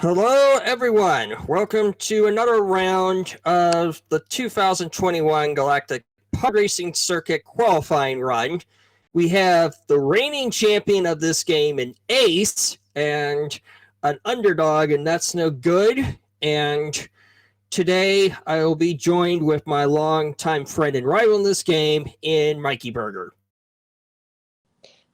Hello, everyone. Welcome to another round of the 2021 Galactic Pod Racing Circuit qualifying run. We have the reigning champion of this game in acE and an underdog, and that's no good. And today I will be joined with my longtime friend and rival in this game in Mikey Berger.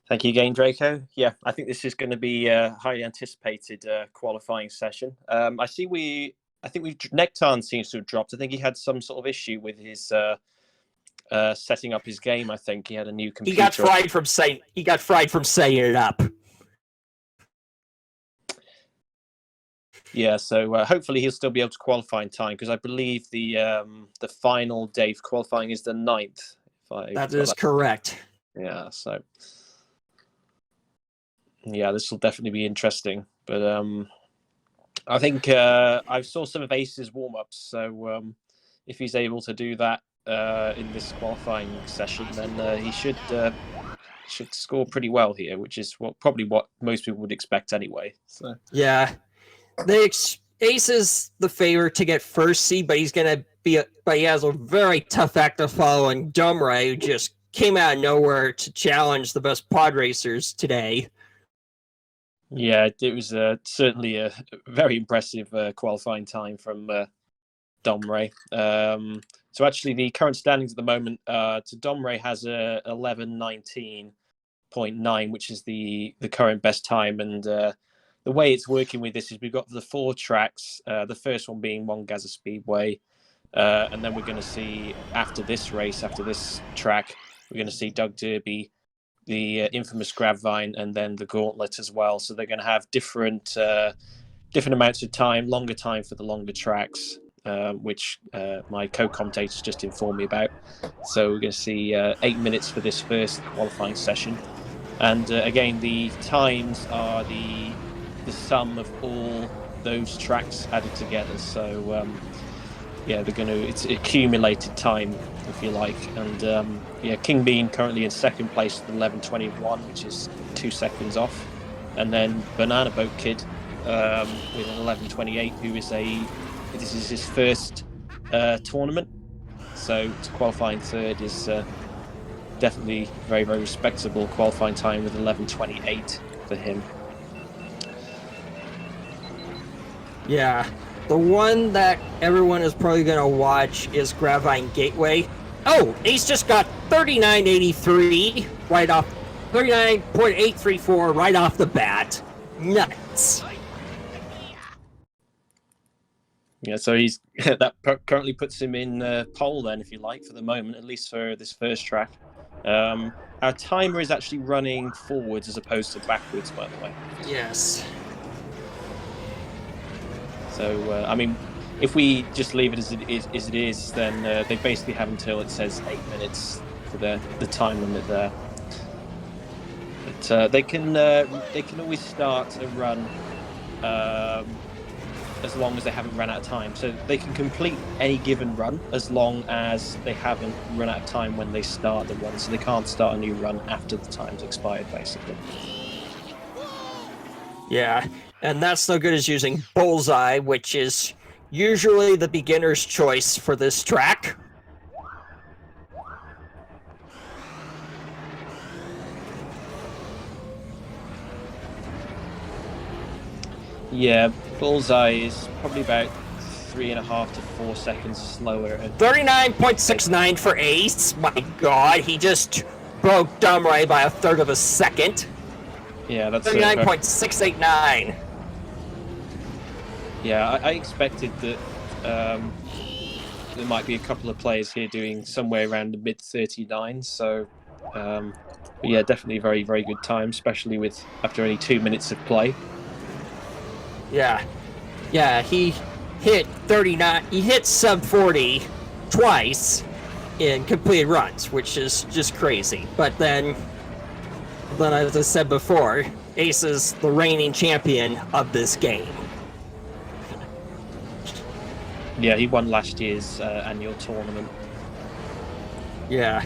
Thank you again, Draco. Yeah, I think this is going to be a highly anticipated qualifying session. I think Nectarn seems to have dropped. I think he had some sort of issue with his setting up his game. I think he had a new computer. He got fried from setting it up. Yeah, so hopefully he'll still be able to qualify in time, because I believe the final day for qualifying is the 9th. That is correct. Yeah, so yeah, this will definitely be interesting. But I think I saw some of acE's warm-ups, so if he's able to do that in this qualifying session, then he should score pretty well here, which is probably what most people would expect anyway. So yeah, acE is the favorite to get first seed, but he has a very tough act to follow in Dumray, who just came out of nowhere to challenge the best pod racers today. Yeah, it was certainly a very impressive qualifying time from Domray. So actually, the current standings at the moment, Domray has a 11:19.9, which is the current best time. And the way it's working with this is we've got the 4 tracks, the first one being Wongaza Speedway. And then we're going to see, after this track, we're going to see Doug Derby, the infamous Grabvine, and then the Gauntlet as well. So they're going to have different amounts of time, longer time for the longer tracks, which my co-commentators just informed me about. So we're going to see 8 minutes for this first qualifying session. And again, the times are the sum of all those tracks added together. So yeah, it's accumulated time, if you like. And yeah, King Bean currently in second place with 11:21, which is 2 seconds off. And then Banana Boat Kid with an 11:28, this is his first tournament. So to qualifying third is definitely very, very respectable qualifying time with 11:28 for him. Yeah. The one that everyone is probably going to watch is Gravine Gateway. Oh, acE just got 39.83 right off, 39.834 right off the bat. Nuts. Yeah, so he's that currently puts him in pole then, if you like, for the moment, at least for this first track. Our timer is actually running forwards as opposed to backwards, by the way. Yes. So, I mean, if we just leave it as it is, then they basically have until it says 8 minutes for the time limit there. But they can always start a run as long as they haven't run out of time. So they can complete any given run as long as they haven't run out of time when they start the run. So they can't start a new run after the time's expired, basically. Yeah, and that's no good as using Bullseye, which is usually the beginner's choice for this track. Yeah, Bullseye is probably about 3.5 to 4 seconds slower. 39.69 for acE. My God, he just broke Dumray by 1/3 of a second. Yeah, that's 39.689. Yeah, I expected that there might be a couple of players here doing somewhere around the mid-39. So, yeah, definitely very, very good time, especially with after only 2 minutes of play. Yeah, he hit 39. He hit sub 40 twice in completed runs, which is just crazy. But then, as I said before, acE is the reigning champion of this game. Yeah, he won last year's annual tournament. Yeah.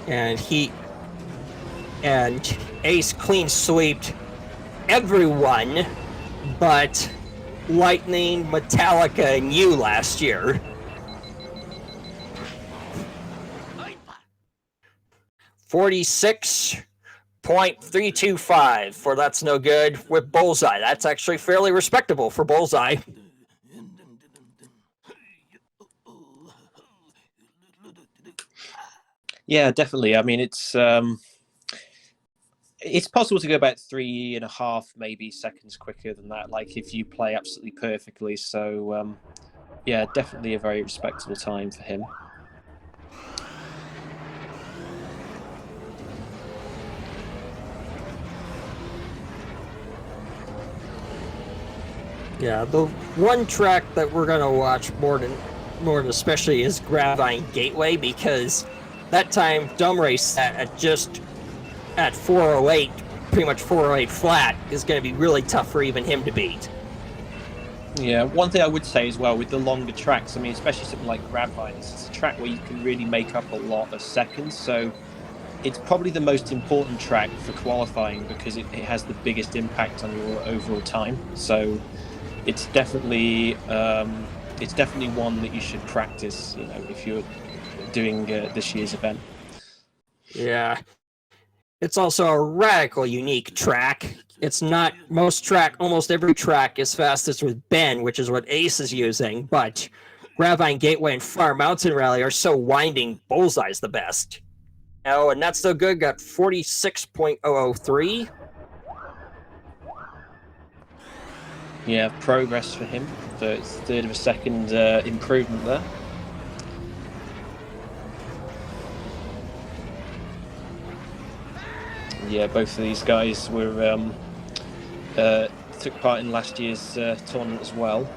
And and Ace clean sweeped everyone but Lightning, Metallica, and you last year. 46.325 for That's No Good with Bullseye. That's actually fairly respectable for Bullseye. Yeah, definitely. I mean, it's possible to go about 3.5 maybe seconds quicker than that, like if you play absolutely perfectly. So yeah, definitely a very respectable time for him. Yeah, the one track that we're gonna watch more than especially is Gravine Gateway, because that time Dumb Race sat at 408, pretty much 408 flat, is going to be really tough for even him to beat. Yeah, one thing I would say as well with the longer tracks, I mean, especially something like Gravine, it's a track where you can really make up a lot of seconds. So it's probably the most important track for qualifying because it has the biggest impact on your overall time. So it's definitely one that you should practice, you know, if you're doing this year's event. Yeah. It's also a radical unique track. It's not almost every track is fastest with Ben, which is what Ace is using, but Gravine Gateway and Far Mountain Rally are so winding, Bullseye's the best. Oh, and That's So Good got 46.003. Yeah, progress for him. So it's third of a second improvement there. Yeah, both of these guys were took part in last year's tournament as well.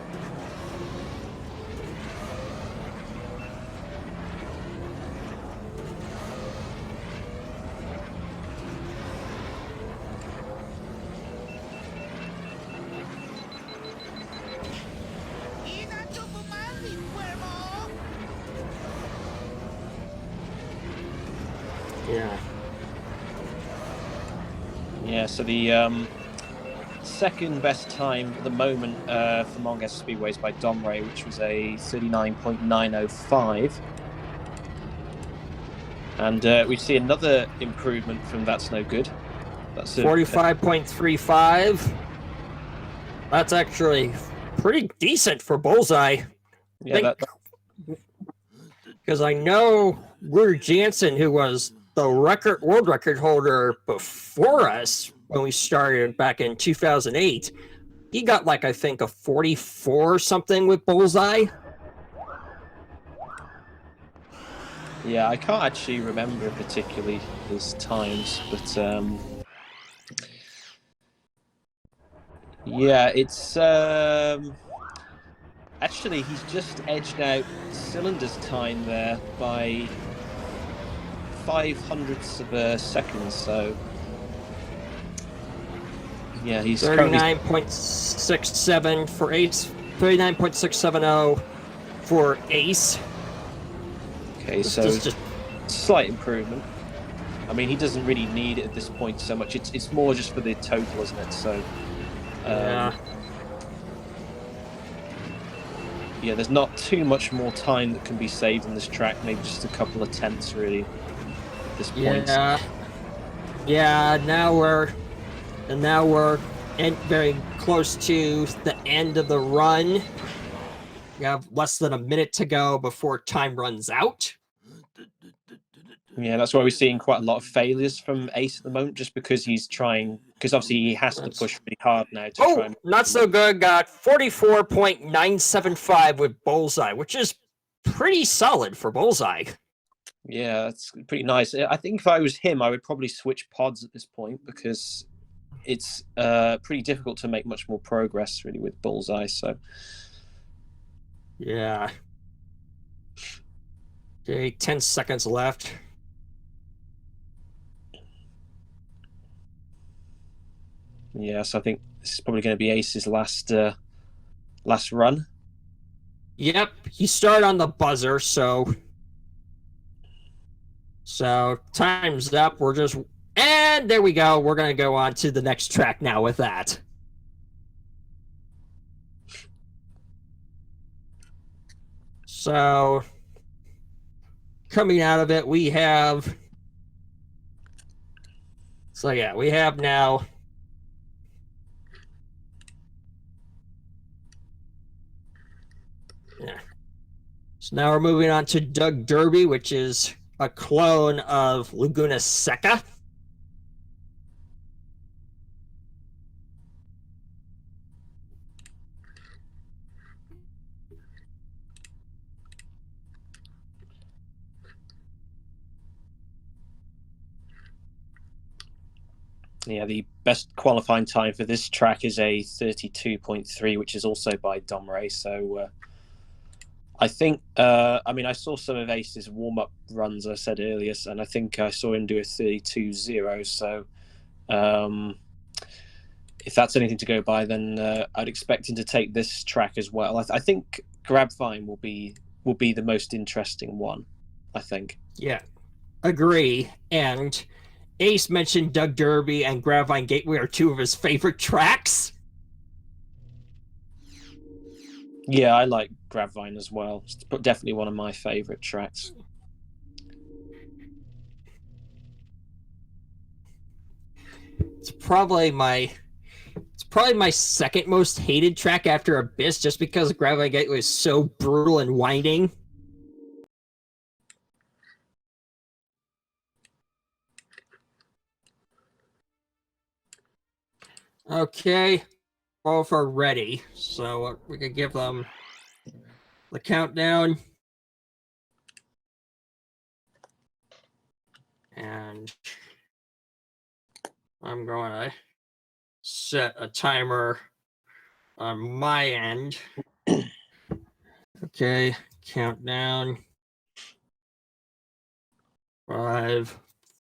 Yeah. Yeah, so the second best time at the moment for Mongas Speedway is by Domray, which was a 39.905. And we see another improvement from That's No Good. That's 45.35. That's actually pretty decent for Bullseye. Yeah, because I know Ruder Jansen, who was the world record holder before us when we started back in 2008, he got like, I think, a 44 or something with Bullseye. Yeah, I can't actually remember particularly his times, but yeah, it's actually he's just edged out Cylinder's time there by 0.05 of a second. So yeah, he's 39.67 for Ace, 39.670 for Ace. Okay, so just slight improvement. I mean, he doesn't really need it at this point so much. It's more just for the total, isn't it? So yeah, there's not too much more time that can be saved on this track. Maybe just a couple of tenths, really, at this point. Yeah. Now we're very close to the end of the run. We have less than a minute to go before time runs out. Yeah, that's why we're seeing quite a lot of failures from Ace at the moment, just because he's trying, because obviously he has to push really hard now to try and... Not So Good got 44.975 with Bullseye, which is pretty solid for Bullseye. Yeah, that's pretty nice. I think if I was him, I would probably switch pods at this point, because it's pretty difficult to make much more progress, really, with Bullseye, so... Yeah. Okay, 10 seconds left. Yeah, so I think this is probably going to be Ace's last run. Yep, he started on the buzzer, so time's up. We're just And there we go. We're going to go on to the next track now with that. So, coming out of it, we have... So, yeah, we have now... Yeah. So now we're moving on to Doug Derby, which is a clone of Laguna Seca. Yeah, the best qualifying time for this track is a 32.3, which is also by Domray. So I think, I mean, I saw some of ace's warm-up runs, I said earlier, and I think I saw him do a 32.0. So if that's anything to go by, then I'd expect him to take this track as well. I think Grabvine will be the most interesting one, I think. Yeah, agree. And ace mentioned Doug Derby and Grabvine Gateway are two of his favorite tracks. Yeah, I like Grabvine as well. It's definitely one of my favorite tracks. It's probably my second most hated track after Abyss, just because Grabvine Gateway is so brutal and winding. Okay, both are ready, so we can give them the countdown. And I'm going to set a timer on my end. Okay, countdown. 5,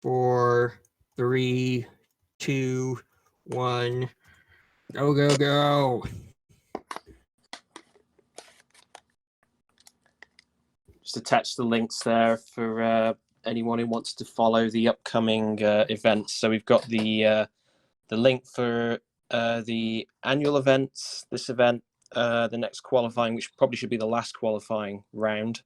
4, 3, 2, 1. Go, go, go. Just attach the links there for anyone who wants to follow the upcoming events. So we've got the link for the annual events, this event, the next qualifying, which probably should be the last qualifying round,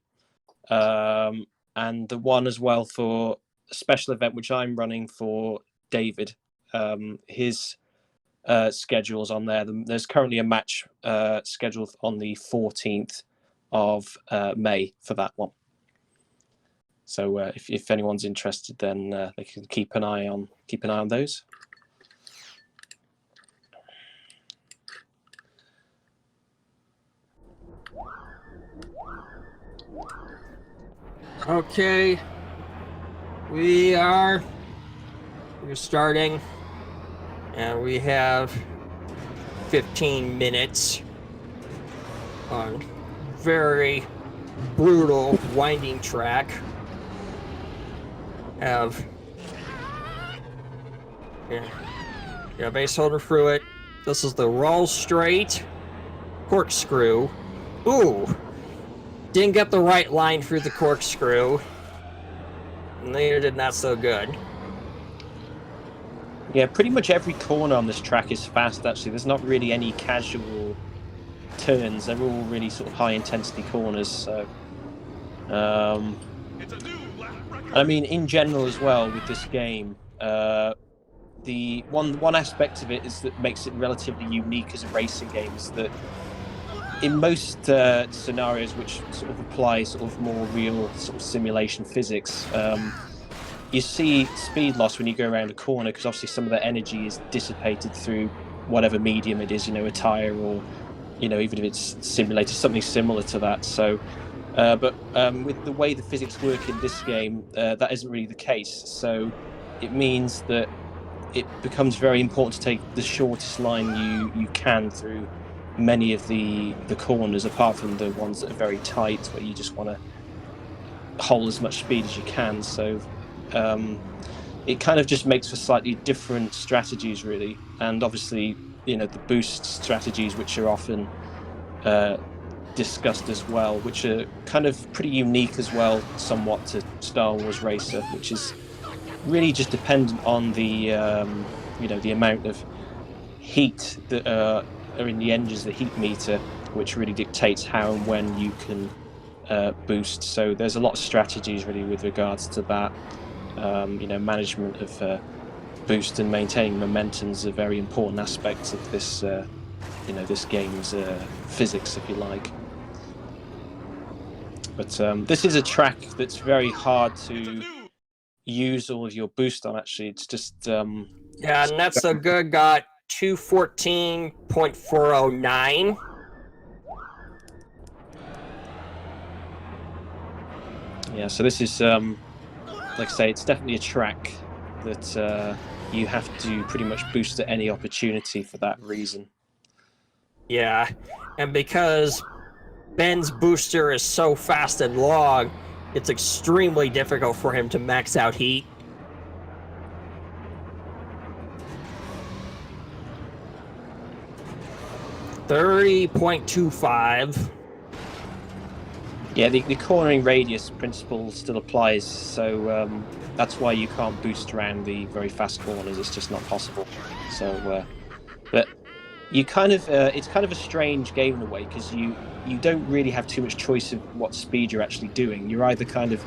and the one as well for a special event which I'm running for David. His schedules on there. There's currently a match scheduled on the 14th of May for that one. So if anyone's interested, then they can keep an eye on those. Okay, we're starting, and we have 15 minutes on very brutal winding track. Have base holder through it. This is the roll straight corkscrew. Ooh, didn't get the right line through the corkscrew. Neither did not so good. Yeah, pretty much every corner on this track is fast, actually. There's not really any casual turns. They're all really sort of high-intensity corners. So, I mean, in general as well with this game, the one aspect of it is that makes it relatively unique as a racing game is that in most scenarios which sort of apply sort of more real sort of simulation physics, you see speed loss when you go around a corner because obviously some of the energy is dissipated through whatever medium it is, a tire or, even if it's simulated, something similar to that. So, but with the way the physics work in this game, that isn't really the case. So it means that it becomes very important to take the shortest line you can through many of the corners, apart from the ones that are very tight where you just want to hold as much speed as you can. So it kind of just makes for slightly different strategies, really. And obviously, the boost strategies, which are often discussed as well, which are kind of pretty unique as well, somewhat, to Star Wars Racer, which is really just dependent on the the amount of heat that are in the engines, the heat meter, which really dictates how and when you can boost. So there's a lot of strategies really with regards to that. Management of boost and maintaining momentum is a very important aspect of this this game's physics, if you like. But this is a track that's very hard to use all of your boost on. Actually, it's just yeah, and that's so good. Got 214.409. Yeah, so this is like I say, it's definitely a track that you have to pretty much boost at any opportunity for that reason. Yeah, and because Ben's booster is so fast and long, it's extremely difficult for him to max out heat. .25. Yeah, the cornering radius principle still applies, so that's why you can't boost around the very fast corners. It's just not possible. So, but you kind of it's kind of a strange game in a way, because you don't really have too much choice of what speed you're actually doing. You're either kind of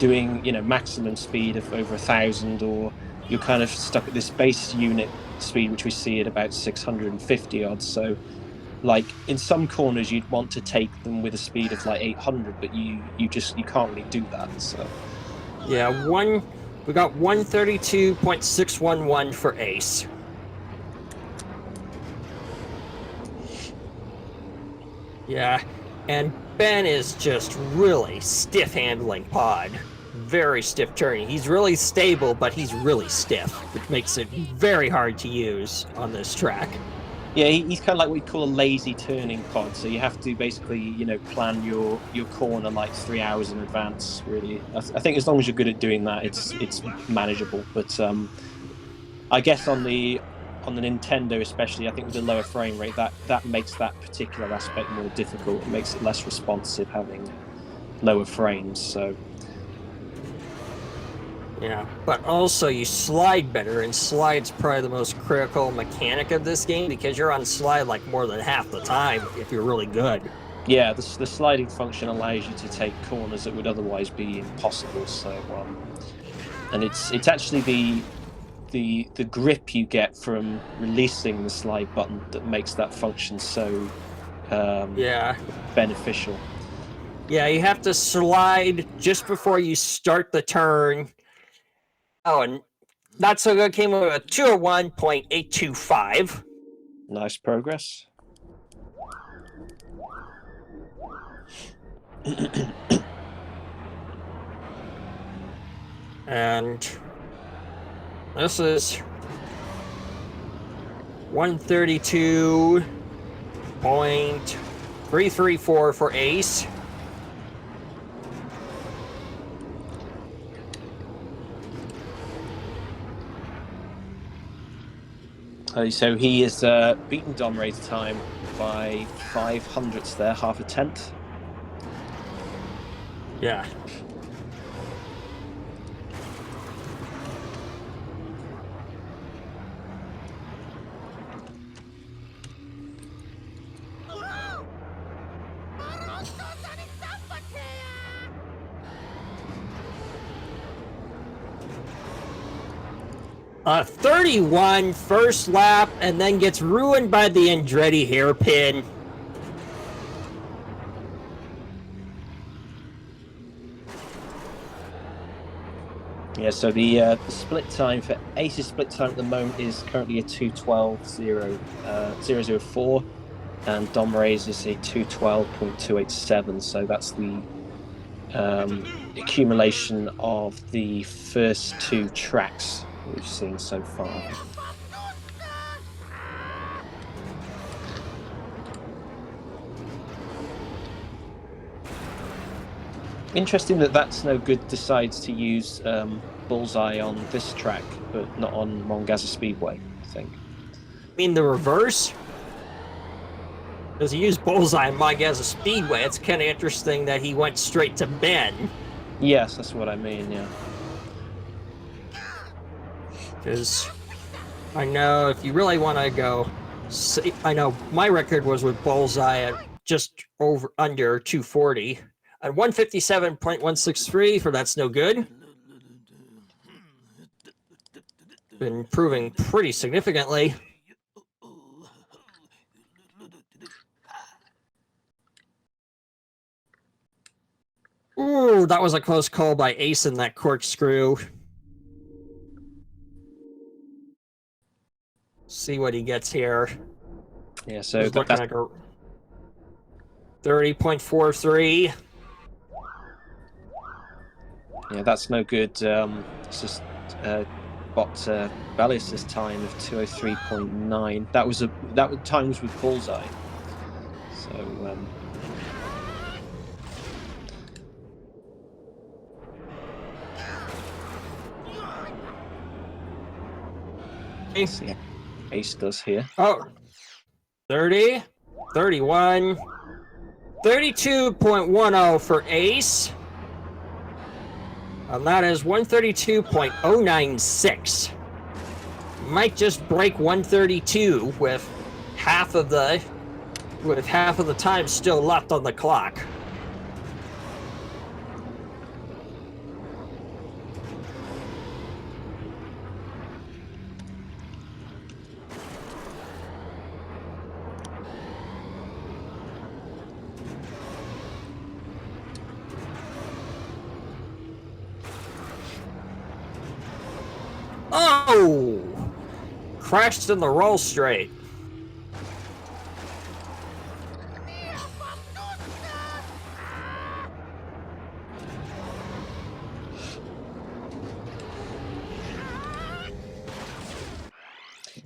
doing maximum speed of over 1,000, or you're kind of stuck at this base unit speed, which we see at about 650 odd. So like in some corners you'd want to take them with a speed of like 800, but you can't really do that. So yeah, we got 132.611 for ace. Yeah, and Ben is just really stiff handling pod. Very stiff turning. He's really stable, but he's really stiff, which makes it very hard to use on this track. yeah, he's kind of like what we call a lazy turning pod. So you have to basically, plan your corner like 3 hours in advance. Really, I think as long as you're good at doing that, it's manageable. But I guess on the Nintendo, especially, I think with the lower frame rate, that makes that particular aspect more difficult. It makes it less responsive having lower frames. So yeah, but also you slide better, and slide's probably the most critical mechanic of this game, because you're on slide like more than half the time if you're really good. yeah, the sliding function allows you to take corners that would otherwise be impossible. So and it's actually the grip you get from releasing the slide button that makes that function so beneficial. Yeah, you have to slide just before you start the turn. Oh, and Not So Good came with a 201.825. Nice progress. And this is 132.334 for ace. So he has beaten Domray's time by 500ths there, half a tenth. Yeah. A 31 first lap, and then gets ruined by the Andretti hairpin. Yeah, so the split time for ace's split time at the moment is currently a 2:12.004, and Domray's is a 2:12.287. So that's the accumulation of the first two tracks we've seen so far. Interesting that That's No Good decides to use Bullseye on this track, but not on Mongaza Speedway, I think. I mean, the reverse? Because he used Bullseye on Mongaza Speedway. It's kind of interesting that he went straight to Ben. Yes, that's what I mean, yeah. Because I know if you really want to go, I know my record was with Bullseye at just under 240 at 157.163 for That's No Good. Been improving pretty significantly. Ooh, that was a close call by acE in that corkscrew. See what he gets here. Yeah, so he's looking at 30.43. Yeah, That's No Good. It's just got Bellis's time of 203.9. That times with Bullseye. So see how acE does here. Oh, 30, 31, 32.10 for acE. And that is 132.096. Might just break 132 with half of the time still left on the clock. Oh! Crashed in the roll straight.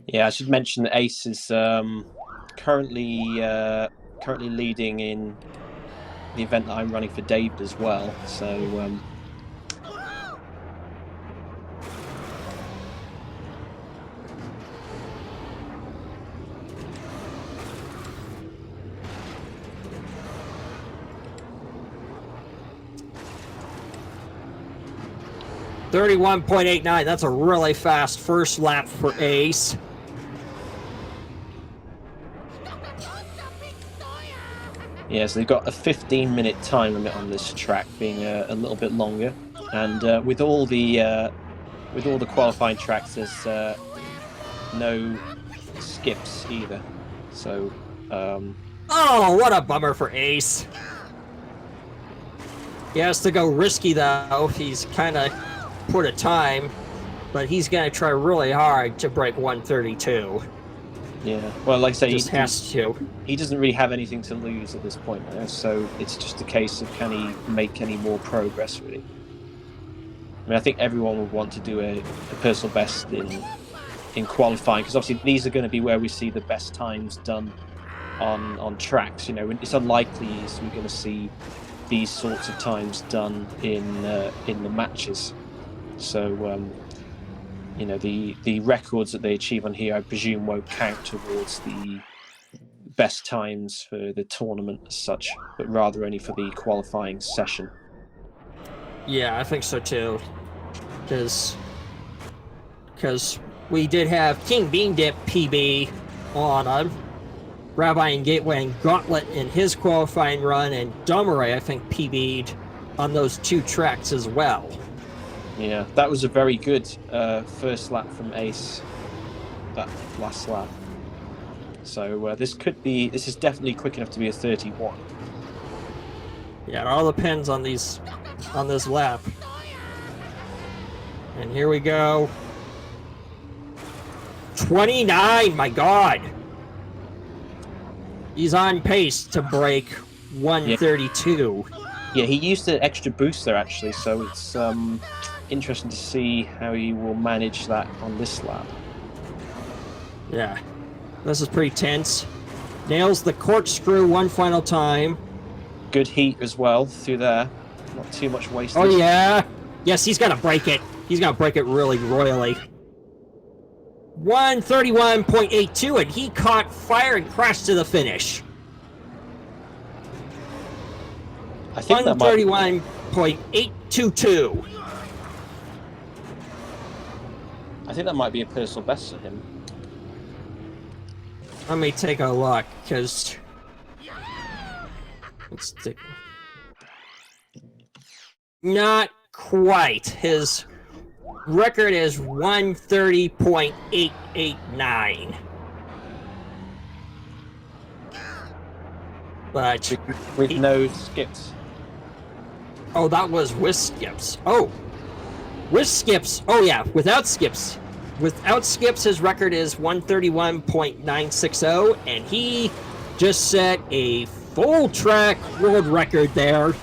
Yeah, I should mention that acE is currently leading in the event that I'm running for David as well. So 31.89. That's a really fast first lap for acE. yeah, so they've got a 15-minute time limit on this track, being a little bit longer, and with all the qualifying tracks, there's no skips either. So oh, what a bummer for acE. He has to go risky though. He's kind of put a time, but he's going to try really hard to break 132. Yeah, well, like I say, he doesn't really have anything to lose at this point, so it's just a case of can he make any more progress, really. I mean, I think everyone would want to do a personal best in qualifying, because obviously these are going to be where we see the best times done on tracks. You know, it's unlikely we're going to see these sorts of times done in the matches. So you know, the records that they achieve on here, I presume, won't count towards the best times for the tournament as such, but rather only for the qualifying session. Yeah, I think so too. Because we did have King Bean Dip PB on Rabbi and Gateway and Gauntlet in his qualifying run, and Domeray, I think, PB'd on those two tracks as well. Yeah, that was a very good first lap from acE, that last lap. So this is definitely quick enough to be a 31. Yeah, it all depends on this lap. And here we go. 29, my God. He's on pace to break 132. Yeah, he used an extra boost there, actually, so it's interesting to see how he will manage that on this lap. Yeah, this is pretty tense. Nails the corkscrew one final time. Good heat as well through there. Not too much wasted. Oh, yeah. Yes, he's going to break it. He's going to break it really royally. 131.82, and he caught fire and crashed to the finish. I think 131.822. I think that might be a personal best for him. Let me take a look, because let's see. Not quite. His record is 130.889. But with no skips. Oh, that was with skips. Oh, with skips. Oh yeah, without skips. Without skips, his record is 131.960, and he just set a full track world record there.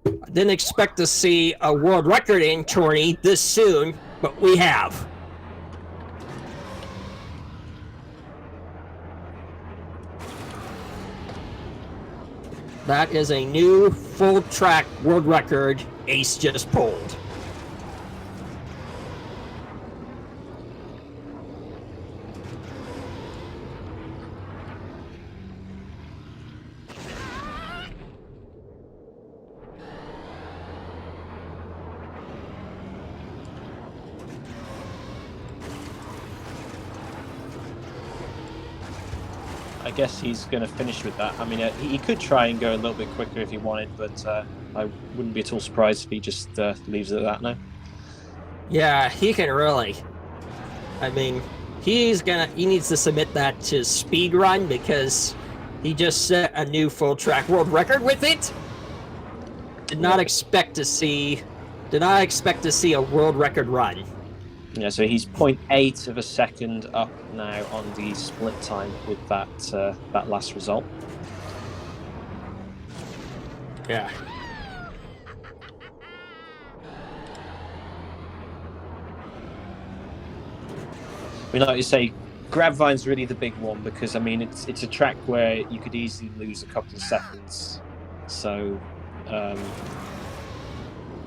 I didn't expect to see a world record in tourney this soon, but we have. That is a new full track world record Ace just pulled. I guess he's going to finish with that. I mean, he could try and go a little bit quicker if he wanted, but I wouldn't be at all surprised if he just leaves it at that now. Yeah, he can really. I mean, he needs to submit that to speedrun because he just set a new full track world record with it. Did not expect to see a world record run. Yeah, so he's 0.8 of a second up now on the split time with that that last result. Yeah. I mean, like you say, Grabvine's really the big one because I mean it's a track where you could easily lose a couple of seconds. So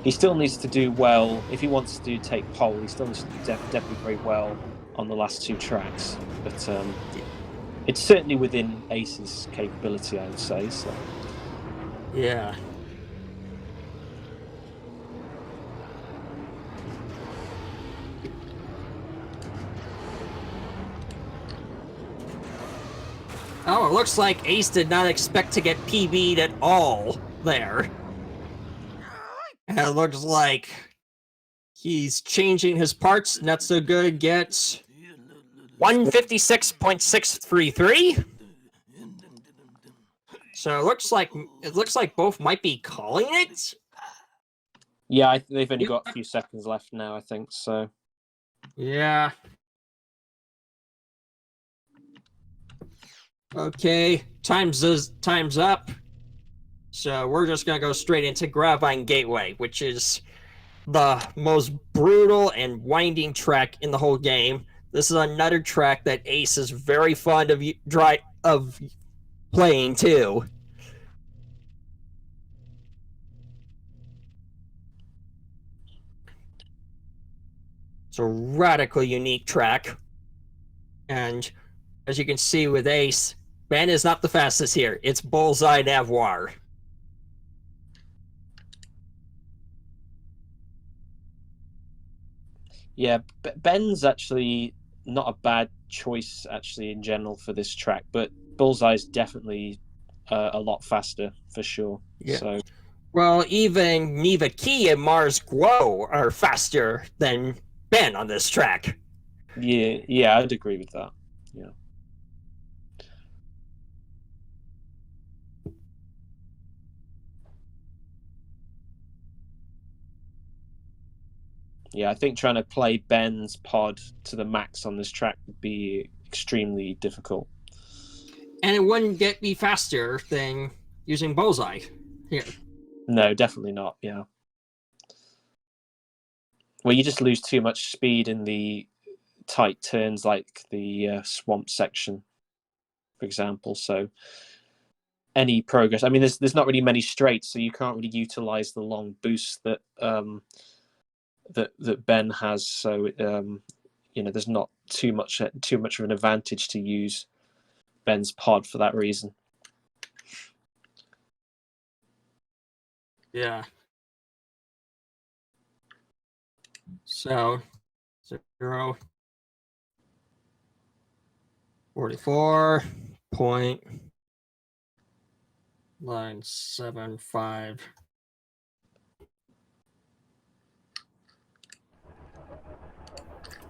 he still needs to do well if he wants to take pole. He still needs to do definitely very well on the last two tracks, but it's certainly within Ace's capability, I would say. So yeah. Oh, it looks like Ace did not expect to get PB'd at all there. And it looks like he's changing his parts. Not so good. Gets 156.633. So it looks like both might be calling it. yeah, they've only got a few seconds left now, I think. So yeah. Okay, time's up. So we're just gonna go straight into Gravine Gateway, which is the most brutal and winding track in the whole game. This is another track that Ace is very fond of playing too. It's a radically unique track, and as you can see with Ace, Ben is not the fastest here. It's Bullseye Navoir. yeah, Ben's actually not a bad choice actually in general for this track, but Bullseye's definitely a lot faster for sure. Yeah. So Well, even Neva Key and Mars Guo are faster than Ben on this track. yeah, I'd agree with that. Yeah. Yeah, I think trying to play Ben's pod to the max on this track would be extremely difficult. And it wouldn't get me faster than using Bullseye here. No, definitely not. Yeah. Well, you just lose too much speed in the tight turns like the swamp section, for example. So any progress, I mean, there's not really many straights, so you can't really utilize the long boost that that Ben has. So there's not too much of an advantage to use Ben's pod for that reason. Yeah. So 0, 44.975.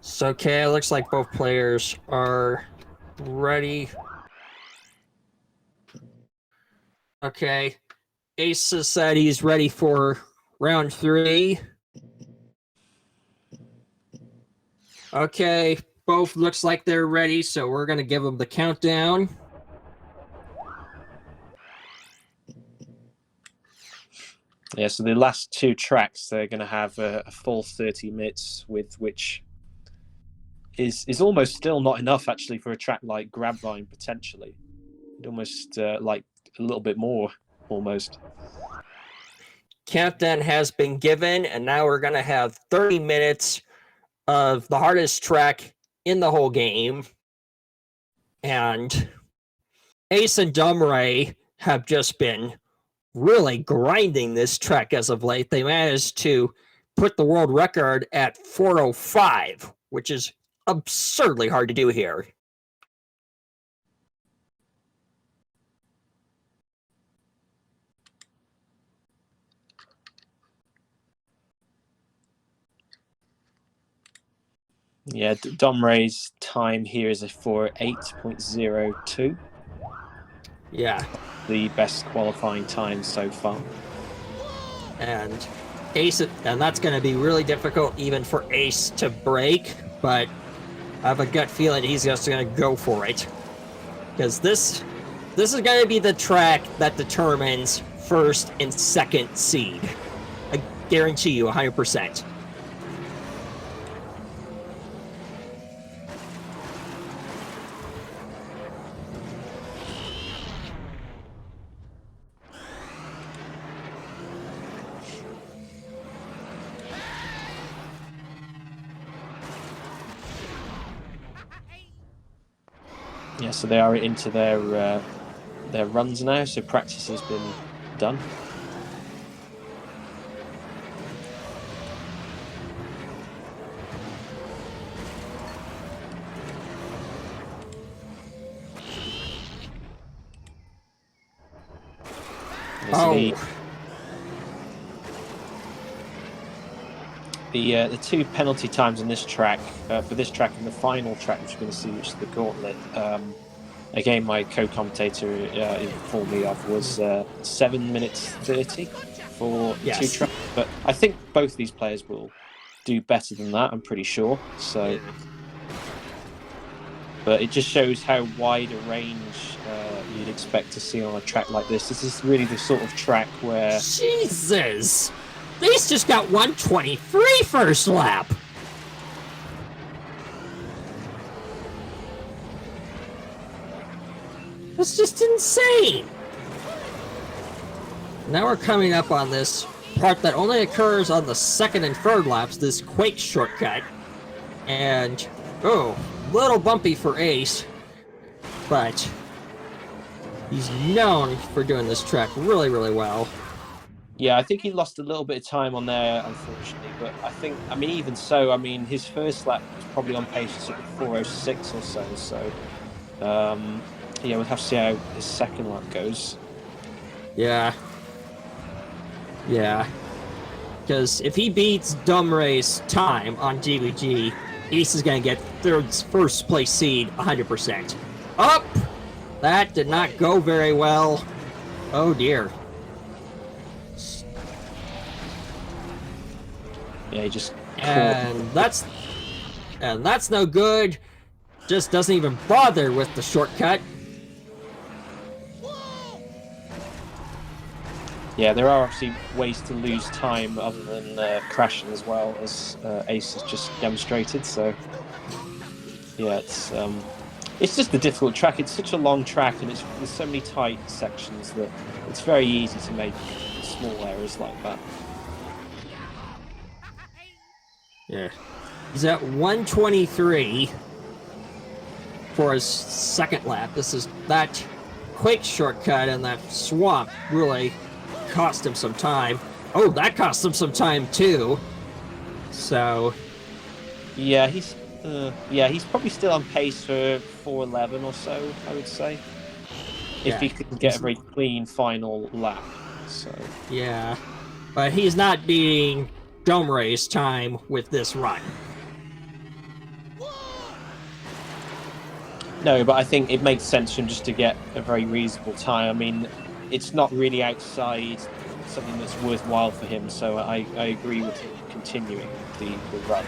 So, okay, it looks like both players are ready. Okay, Ace has said he's ready for round 3. Okay, both looks like they're ready, so we're going to give them the countdown. Yeah, so the last 2 tracks, they're going to have a full 30 minutes, with which is almost still not enough, actually, for a track like Grabvine, potentially. It almost like a little bit more, almost. Countdown has been given, and now we're going to have 30 minutes of the hardest track in the whole game. And Ace and Dumray have just been really grinding this track as of late. They managed to put the world record at 4:05, which is absurdly hard to do here. Yeah, Domray's time here is a 4:08.02. Yeah. The best qualifying time so far. And Ace, and that's going to be really difficult even for Ace to break, but I have a gut feeling he's just going to go for it. Because this is going to be the track that determines first and second seed. I guarantee you 100%. Yeah, so they are into their runs now, so practice has been done. Oh. The 2 penalty times in this track, for this track and the final track, which we're going to see, which is the Gauntlet, again, my co-commentator informed me of, was 7 minutes 30 for 2 tracks. But I think both these players will do better than that, I'm pretty sure. So, yeah. But it just shows how wide a range you'd expect to see on a track like this. This is really the sort of track where... Jesus! These just got 123 first lap! That's just insane! Now we're coming up on this part that only occurs on the second and third laps, this Quake shortcut. And, oh, little bumpy for Ace, but he's known for doing this track really, really well. Yeah, I think he lost a little bit of time on there, unfortunately. But I mean, even so, I mean, his first lap was probably on pace for sort of 4:06 or so. So, yeah, we'll have to see how his second lap goes. Yeah. Yeah. Because if he beats Dumray's time on GVG, Ace is going to get first place seed 100%. Up! That did not go very well. Oh, dear. Yeah, he just... And that's no good. Just doesn't even bother with the shortcut. Yeah, there are obviously ways to lose time other than crashing as well, as Ace has just demonstrated. So, yeah, it's just a difficult track. It's such a long track, and there's so many tight sections that it's very easy to make small errors like that. Yeah. He's at 123 for his second lap. This is that Quake shortcut and that swamp really cost him some time. Oh, that cost him some time too. So Yeah, he's probably still on pace for 4:11 or so, I would say, if yeah, he can get a very clean final lap. So yeah, but he's not beating Dome Ray's time with this run. no, but I think it makes sense for him just to get a very reasonable time. I mean, it's not really outside something that's worthwhile for him, so I agree with him continuing the run.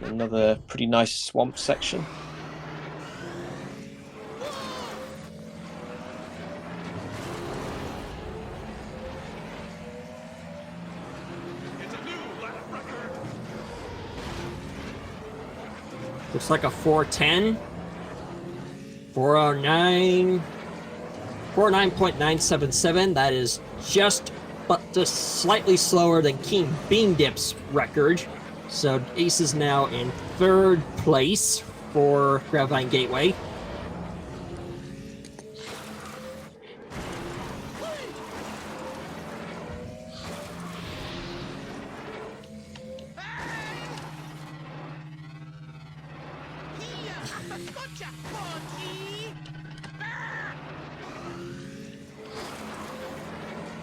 Another pretty nice swamp section. Looks like a 410, 409, 409.977. That is just slightly slower than King Beam Dip's record. So Ace is now in 3rd place for Gravine Gateway.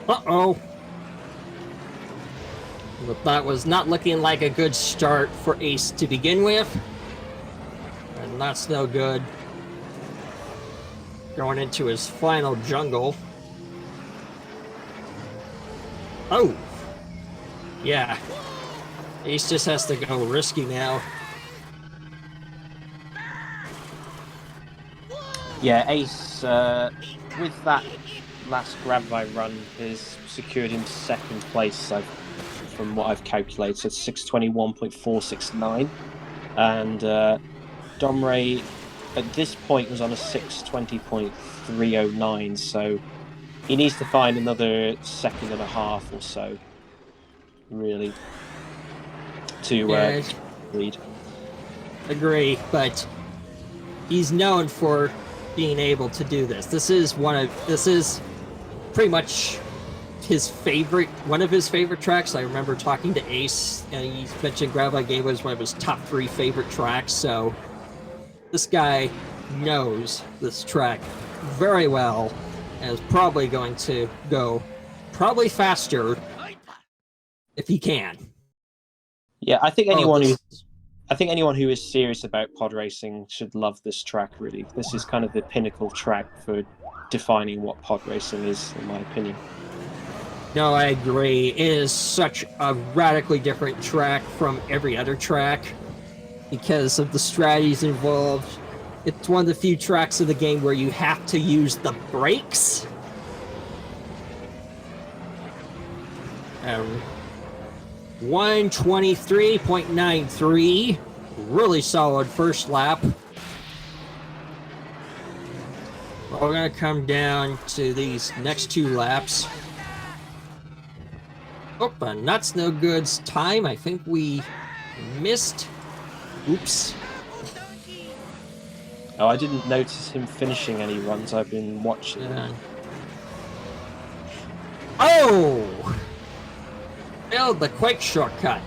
Uh-oh. But that was not looking like a good start for Ace to begin with. And that's no good. Going into his final jungle. Oh! Yeah. Ace just has to go risky now. Yeah, Ace, with that last grab by run, has secured him 2nd place, from what I've calculated, so 621.469. And Domray, at this point, was on a 620.309, so he needs to find another 2.5 or so, really, to lead. Agree, but he's known for being able to do this. This is pretty much one of his favorite tracks. I remember talking to Ace, and he mentioned Gravine Gateway was one of his top 3 favorite tracks. So this guy knows this track very well, and is probably going to go faster if he can. Yeah, I think anyone who is serious about pod racing should love this track, really. This is kind of the pinnacle track for defining what pod racing is, in my opinion. No, I agree. It is such a radically different track from every other track because of the strategies involved. It's one of the few tracks of the game where you have to use the brakes. 123.93. Really solid first lap. We're going to come down to these next 2 laps. Oh, and that's no good's time. I think we missed. Oops. Oh, I didn't notice him finishing any runs. I've been watching. Oh! Failed the quick shortcut.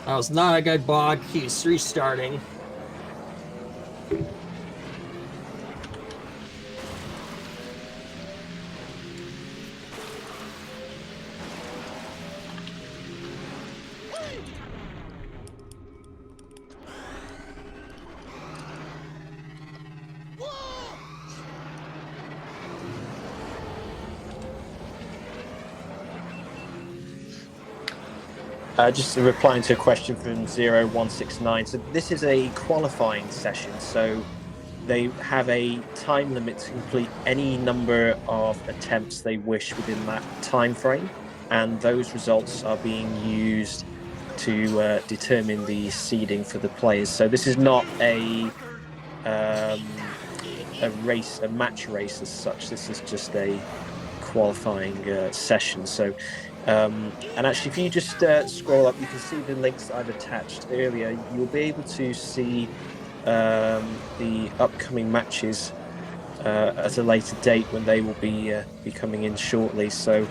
That was not a good bog. He's restarting. Just replying to a question from 0169. So this is a qualifying session, so they have a time limit to complete any number of attempts they wish within that time frame, and those results are being used to determine the seeding for the players. So this is not a match race as such. This is just a qualifying session. So And actually, if you just scroll up, you can see the links that I've attached earlier. You'll be able to see the upcoming matches at a later date when they will be coming in shortly. So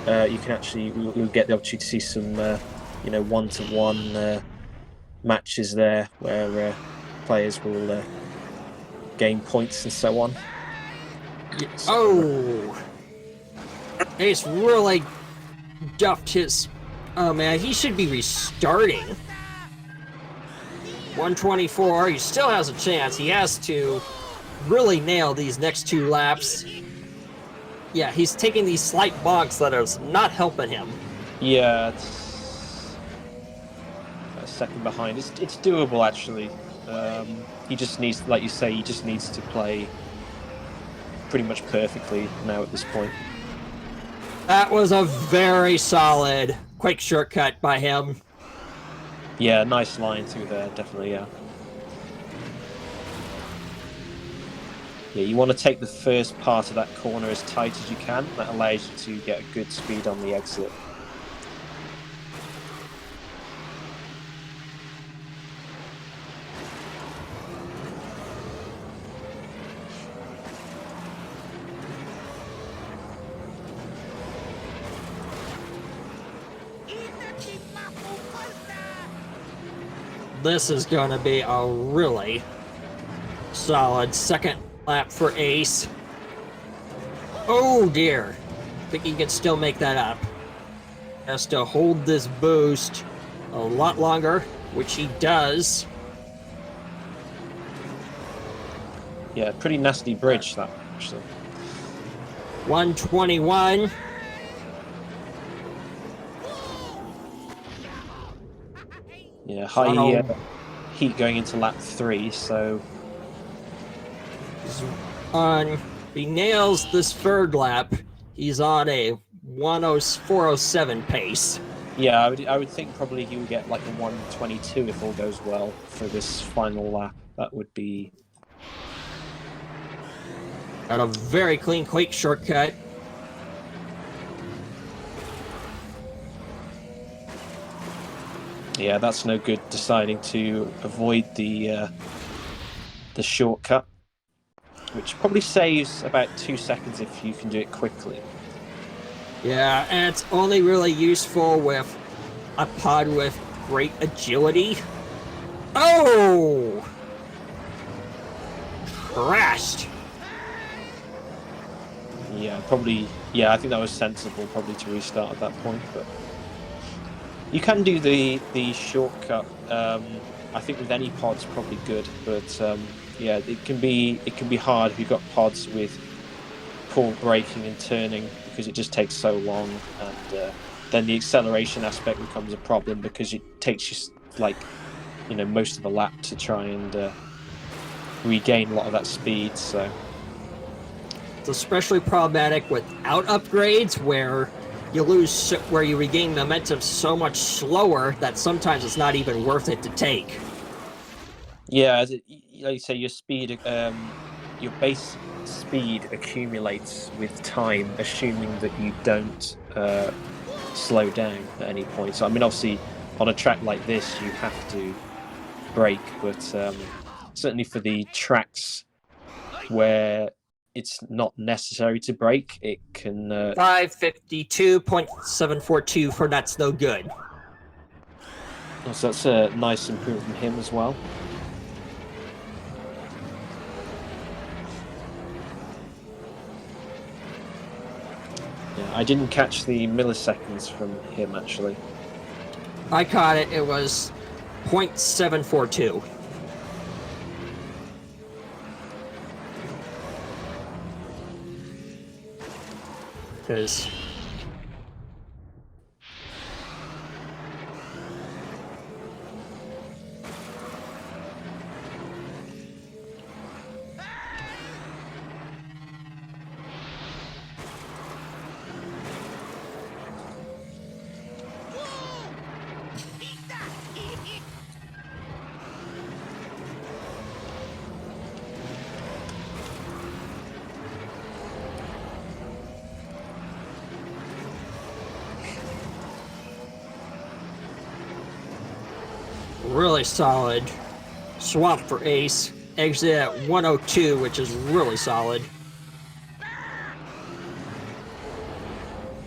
you can actually you'll get the opportunity to see some one-to-one matches there where players will gain points and so on. So, Oh, Ace really duffed his. Oh man, he should be restarting. 124. He still has a chance. He has to really nail these next 2 laps. Yeah, he's taking these slight bonks that are not helping him. yeah, it's a second behind. It's doable actually. He just needs, like you say, he just needs to play pretty much perfectly now at this point. That was a very solid quick shortcut by him. Yeah, nice line through there, definitely. Yeah. Yeah, you want to take the first part of that corner as tight as you can. That allows you to get a good speed on the exit. This is going to be a really solid second lap for Ace. Oh dear. I think he can still make that up. Has to hold this boost a lot longer, which he does. Yeah, pretty nasty bridge that actually. 121. Yeah, high heat going into lap 3, so He nails this 3rd lap. He's on a 407 pace. yeah, I would think probably he would get like a 122 if all goes well for this final lap. That would be Got a very clean quick shortcut. Yeah, that's no good, deciding to avoid the shortcut, which probably saves about 2 seconds if you can do it quickly. Yeah, and it's only really useful with a pod with great agility. Oh! Crashed. Yeah, probably. Yeah, I think that was sensible, probably to restart at that point. But you can do the shortcut. I think with any pod's probably good, but yeah, it can be hard if you've got pods with poor braking and turning, because it just takes so long, and then the acceleration aspect becomes a problem because it takes you most of the lap to try and regain a lot of that speed. So It's especially problematic without upgrades, where you regain momentum so much slower that sometimes it's not even worth it to take. yeah, like you say, your speed, your base speed accumulates with time, assuming that you don't slow down at any point. So I mean, obviously, on a track like this, you have to brake, but certainly for the tracks where it's not necessary to brake, it can 552.742 for that's no good. so that's a nice improvement from him as well. Yeah, I didn't catch the milliseconds from him actually. I caught it. It was 0.742. Because Really solid swamp for Ace. Exit at 102, which is really solid.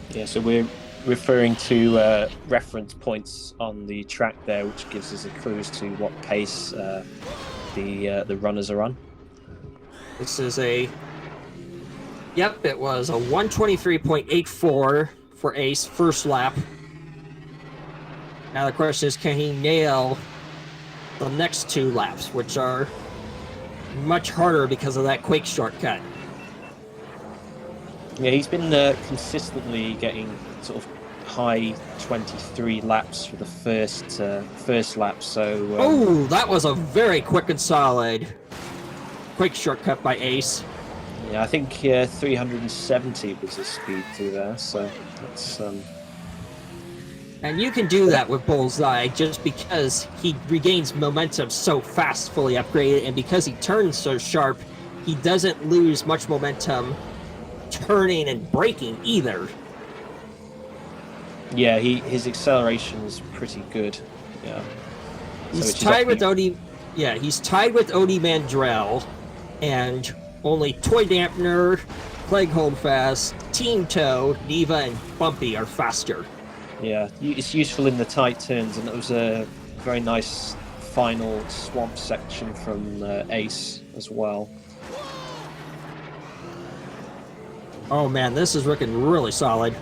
Yeah, so we're referring to reference points on the track there, which gives us a clue as to what pace the runners are on. This is a... Yep, it was a 123.84 for Ace first lap. Now the question is, can he nail the next 2 laps, which are much harder because of that Quake shortcut. Yeah, he's been consistently getting sort of high 23 laps for the first lap. So oh, that was a very quick and solid Quake shortcut by Ace. Yeah, I think 370 was his speed through there. So that's. And you can do that with Bullseye just because he regains momentum so fast, fully upgraded, and because he turns so sharp, he doesn't lose much momentum turning and braking either. Yeah, his acceleration is pretty good. Yeah, he's tied with Odie. Yeah, he's tied with Odie Mandrell, and only Toy Dampener, Plague Holdfast, Team Toe, Neva, and Bumpy are faster. Yeah, it's useful in the tight turns, and it was a very nice final swamp section from Ace as well. Oh man, this is looking really solid.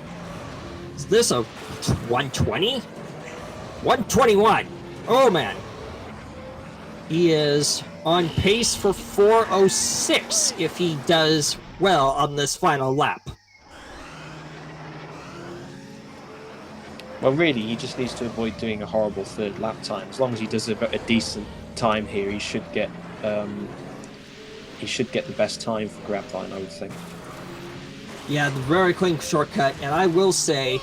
Is this a 120? 121. Oh man. He is on pace for 406 if he does well on this final lap. Well, really, he just needs to avoid doing a horrible third lap time. As long as he does a decent time here, he should get the best time for Grapevine, I would think. Yeah, the very clean shortcut, and I will say,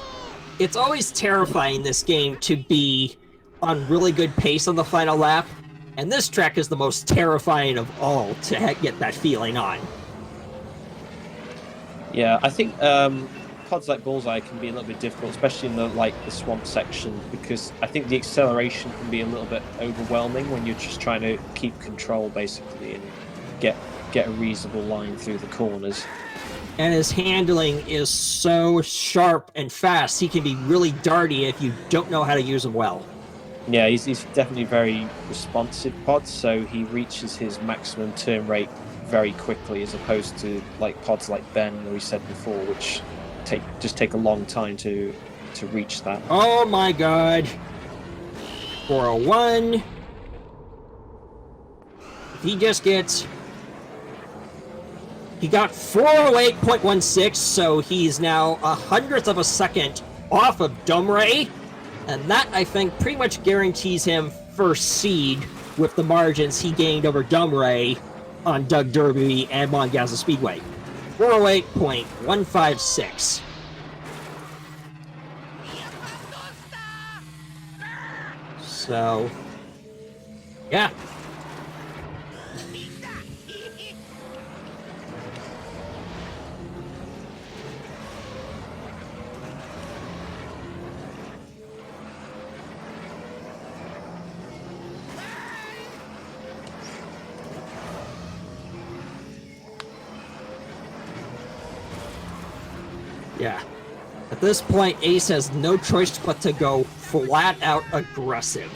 it's always terrifying this game to be on really good pace on the final lap, and this track is the most terrifying of all to get that feeling on. Yeah, I think pods like Bullseye can be a little bit difficult, especially in the swamp section, because I think the acceleration can be a little bit overwhelming when you're just trying to keep control basically and get a reasonable line through the corners. And his handling is so sharp and fast, he can be really darty if you don't know how to use him well. Yeah, he's definitely very responsive pod, so he reaches his maximum turn rate very quickly, as opposed to pods like Ben, where we said before, which take a long time to reach that. Oh my god. 401. He just gets... He got 408.16, so he's now 100th of a second off of Dumray, and that, I think, pretty much guarantees him first seed with the margins he gained over Dumray on Doug Derby and Montgaza Speedway. 408.156. So, yeah. Yeah. At this point, Ace has no choice but to go flat out aggressive.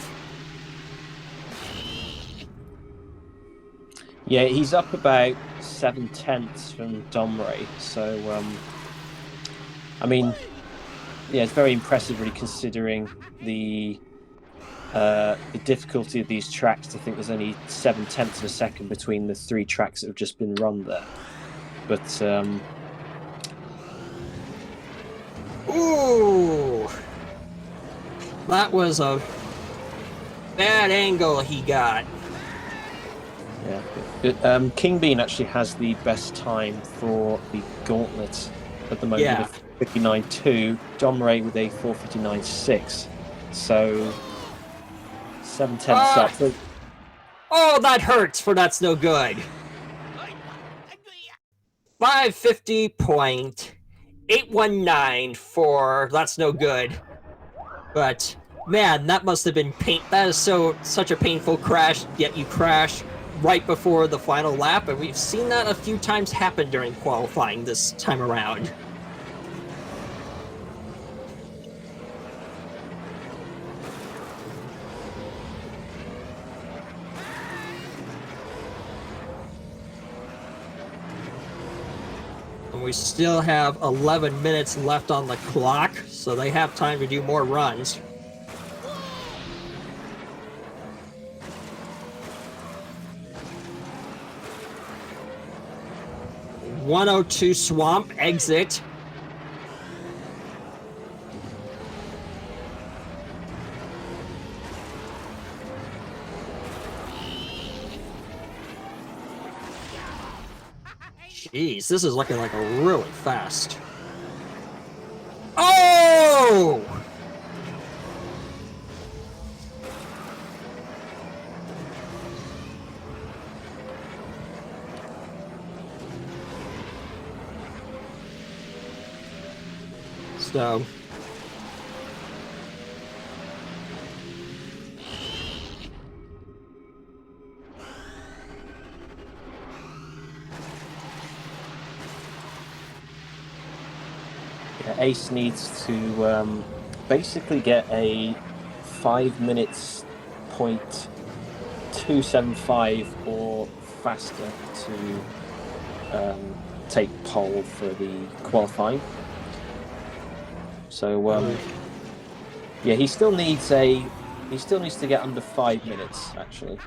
Yeah, he's up about 7/10 from Domray, so I mean, yeah, it's very impressive really, considering the difficulty of these tracks. To think there's only 7/10 of a second between the 3 tracks that have just been run there, but ooh, that was a bad angle he got. Yeah, King Bean actually has the best time for the gauntlet at the moment, Yeah. 59.2. Domray with a 4:59.6. So 7/10 up. Oh, that hurts, for that's no good. 550.819 for that's no good. But Man, that must have been pain. That is such a painful crash. Yet you crash right before the final lap, and we've seen that a few times happen during qualifying this time around. And we still have 11 minutes left on the clock, so they have time to do more runs. .102 Swamp exit. Jeez, this is looking like a really fast. Oh! So Yeah, Ace needs to basically get a 5 minutes point 275 or faster to take pole for the qualifying. So yeah, he still needs to get under 5 minutes actually.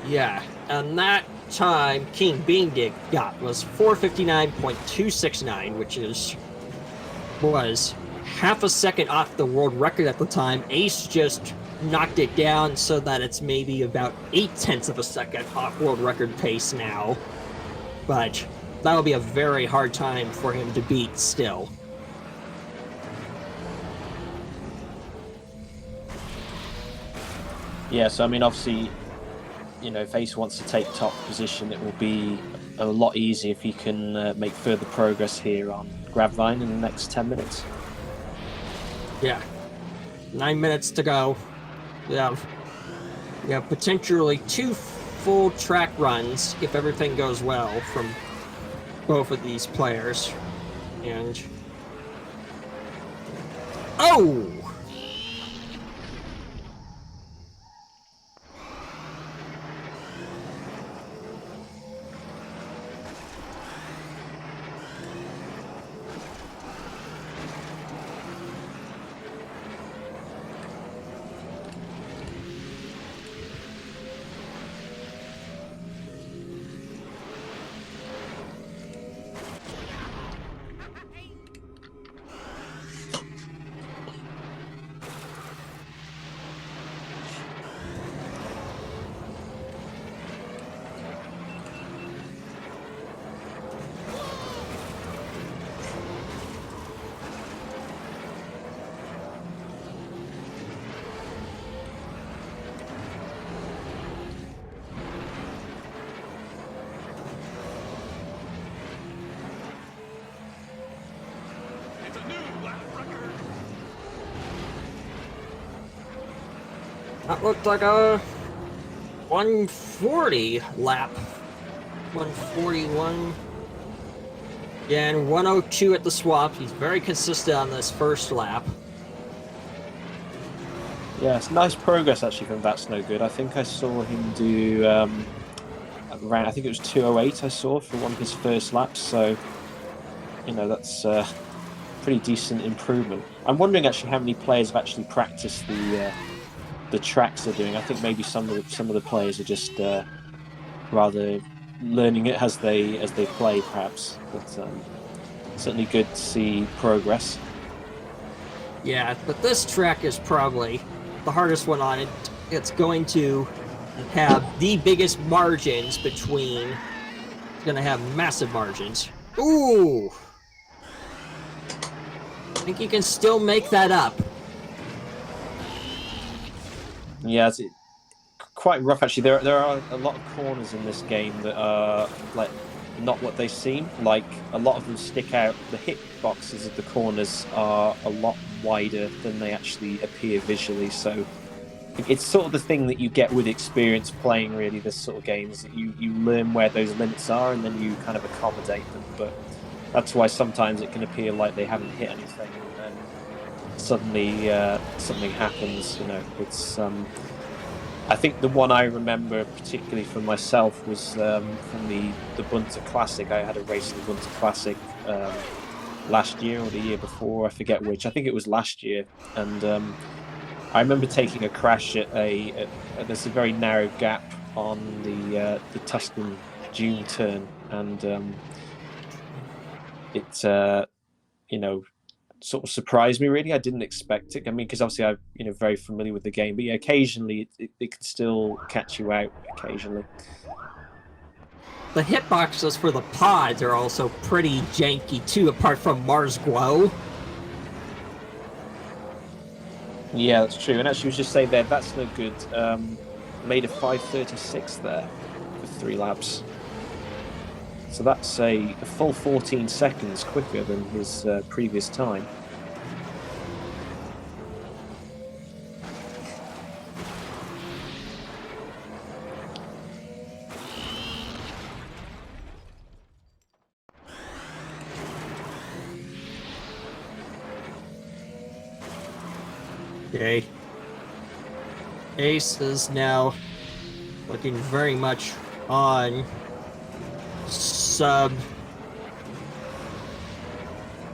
yeah, and that time King Beandig got was 4:59.269, which was half a second off the world record at the time. Ace just knocked it down so that it's maybe about 0.8 of a second off world record pace now, but that'll be a very hard time for him to beat still. Yeah, so I mean, obviously, you know, if Ace wants to take top position, it will be a lot easier if he can make further progress here on Gravine in the next 10 minutes. Yeah, 9 minutes to go. We have potentially 2 full track runs if everything goes well from both of these players. And oh! That looked like a 140 lap. 141. Yeah, and 102 at the swap. He's very consistent on this first lap. Yeah, it's nice progress actually from That's No Good. I think I saw him do around, I think it was 208 I saw for one of his first laps. So, you know, that's pretty decent improvement. I'm wondering actually how many players have actually practiced the tracks they're doing. I think maybe some of the players are just rather learning it as they play, perhaps. But certainly good to see progress. Yeah, but this track is probably the hardest one on it. It's going to have the biggest margins between. It's going to have massive margins. Ooh! I think you can still make that up. Yeah, it's quite rough actually. There are a lot of corners in this game that are like not what they seem. Like, a lot of them stick out. The hitboxes of the corners are a lot wider than they actually appear visually. So it's sort of the thing that you get with experience playing really this sort of games, that you learn where those limits are and then you kind of accommodate them. But that's why sometimes it can appear like they haven't hit anything, and then suddenly something happens. You know, it's I think the one I remember particularly for myself was from the Bunter Classic. I had a race in the Bunter Classic last year or the year before, I forget which. I think it was last year, and I remember taking a crash at there's a very narrow gap on the Tuscan Dune turn, and it you know, sort of surprised me really. I didn't expect it. I mean, because obviously I'm very familiar with the game, but yeah, occasionally it can still catch you out occasionally. The hitboxes for the pods are also pretty janky too, apart from Mars Glow. Yeah, that's true. And actually, I was just saying there, that's no good. Made a 5:36 there for 3 laps. So that's a full 14 seconds quicker than his previous time. Okay. acE is now looking very much on sub.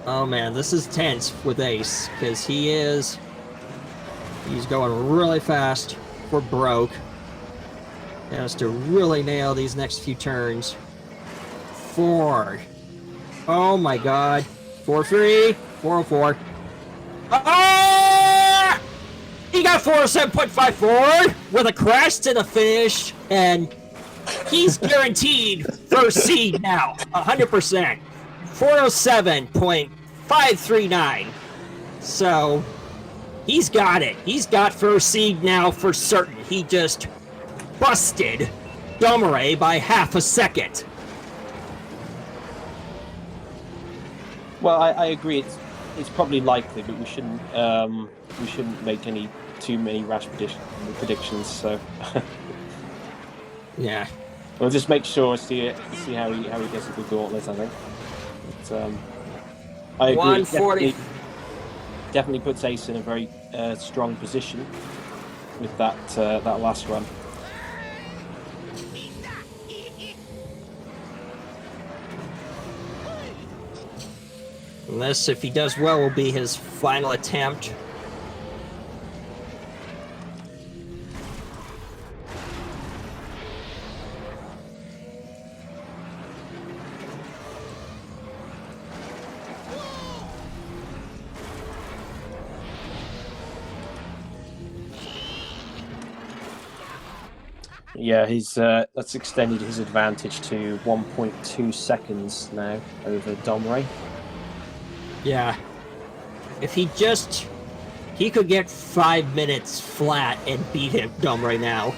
Oh man, this is tense with acE, because he's going really fast for broke. He has to really nail these next few turns. 4. Oh my god. 4-3. 404. Ah! He got 407.54 with a crash to the finish, and he's guaranteed first seed now, 100%. 407.539. So he's got it. He's got first seed now for certain. He just busted Domare by half a second. Well, I agree. It's probably likely, but we shouldn't make too many rash predictions. So yeah, we'll just make sure see how he does with the gauntlet. I think. But, I agree. 140. Definitely puts acE in a very strong position with that last run. And this, if he does well, will be his final attempt. Yeah, that's extended his advantage to 1.2 seconds now over Domre. Yeah. If he could get 5 minutes flat and beat him dumb right now.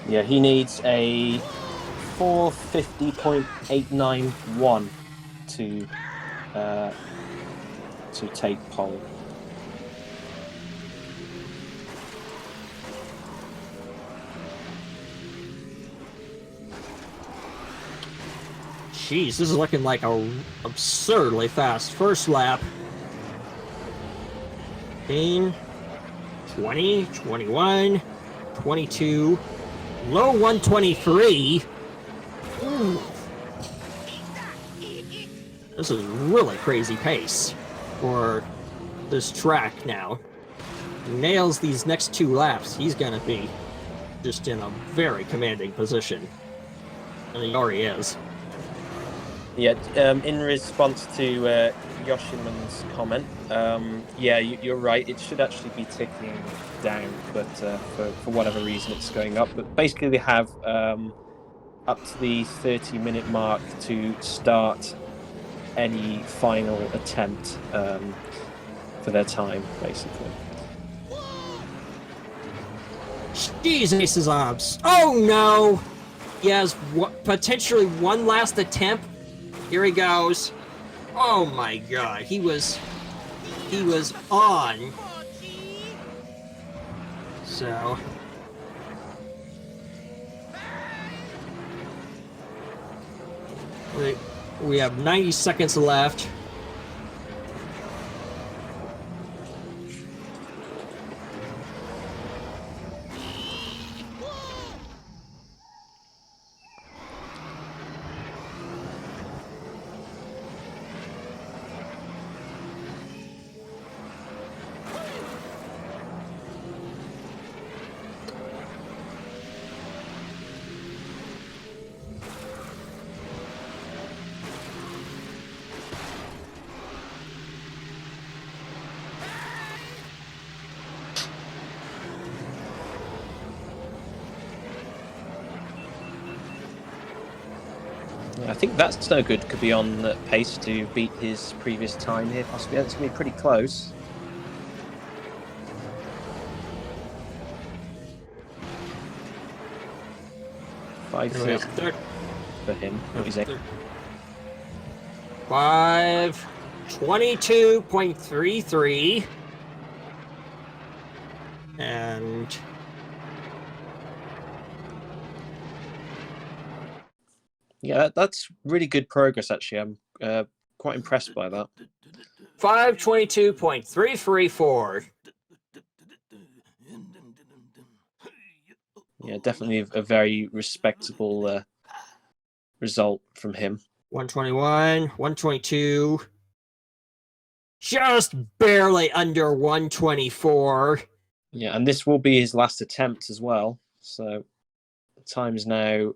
Yeah, he needs a 450.891 to take pole. Jeez, this is looking like a absurdly fast first lap. 15, 20, 21, 22, low 123. Ooh. This is really crazy pace for this track now. Nails these next 2 laps, he's gonna be just in a very commanding position. And he already is. Yeah, in response to Yoshiman's comment, yeah, you're right. It should actually be ticking down, but for whatever reason, it's going up. But basically, they have up to the 30-minute mark to start any final attempt for their time, basically. Jeez, Ace's obs. Oh no! He has potentially one last attempt. Here he goes. Oh my god, he was on. So we have 90 seconds left. I think that's no good. Could be on pace to beat his previous time here, possibly. That's going to be pretty close. Five for him. 5:22.33, and yeah, that's really good progress. Actually, I'm quite impressed by that. 5:22.334. Yeah, definitely a very respectable result from him. 121, 122. Just barely under 124. Yeah, and this will be his last attempt as well. So time's now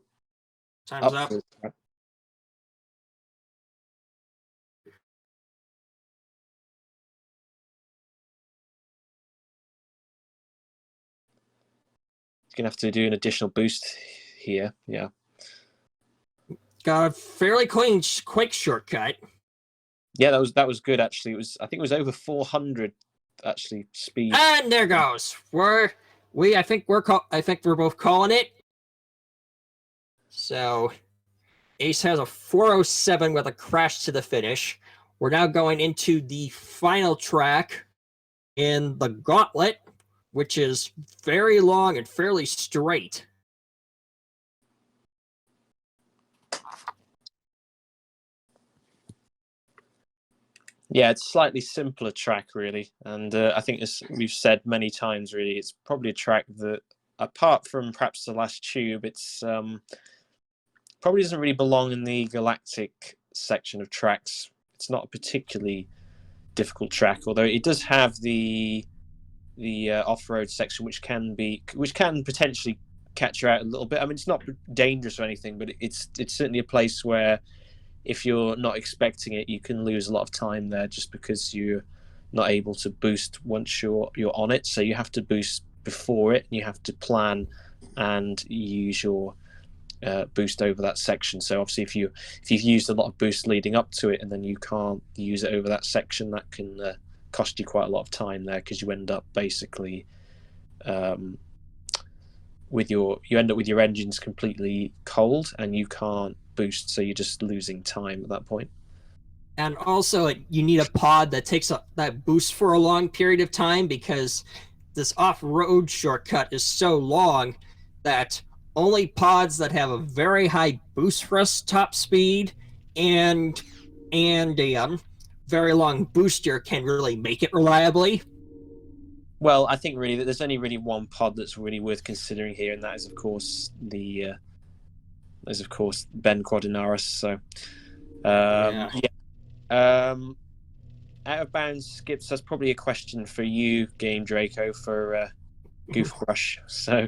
up. Gonna have to do an additional boost here. Yeah, got a fairly quick shortcut. Yeah, that was good actually. I think it was over 400 actually speed. And there goes. I think we're both calling it. So Ace has a 407 with a crash to the finish. We're now going into the final track in the gauntlet, which is very long and fairly straight. Yeah, it's a slightly simpler track, really. And I think, as we've said many times, really, it's probably a track that, apart from perhaps the last tube, it's probably doesn't really belong in the Galactic section of tracks. It's not a particularly difficult track, although it does have the off-road section, which can potentially catch you out a little bit. I mean, it's not dangerous or anything, but it's certainly a place where, if you're not expecting it, you can lose a lot of time there just because you're not able to boost once you're on it. So you have to boost before it, and you have to plan and use your boost over that section. So obviously, if you've used a lot of boost leading up to it and then you can't use it over that section, that can cost you quite a lot of time there, because you end up basically with your engines completely cold and you can't boost, so you're just losing time at that point. And also, you need a pod that takes that boost for a long period of time, because this off-road shortcut is so long that only pods that have a very high boost thrust top speed and a very long booster can really make it reliably. Well, I think really that there's only really one pod that's really worth considering here, and that is, of course, Ben Quadinaris. So, out of bounds skips. That's probably a question for you, Game Draco, for Goofbrush. So,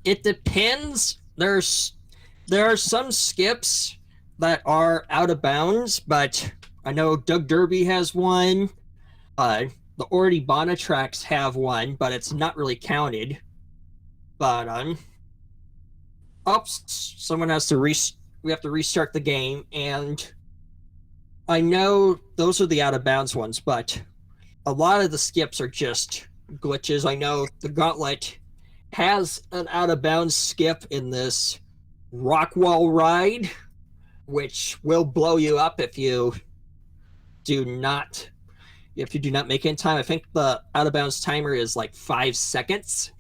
it depends. There are some skips that are out of bounds, but I know Doug Derby has one. The Ordibana tracks have one, but it's not really counted. But someone has to we have to restart the game, and I know those are the out of bounds ones, but a lot of the skips are just glitches. I know the Gauntlet has an out of bounds skip in this Rockwall ride, which will blow you up if you do not make it in time. I think the out of bounds timer is like 5 seconds.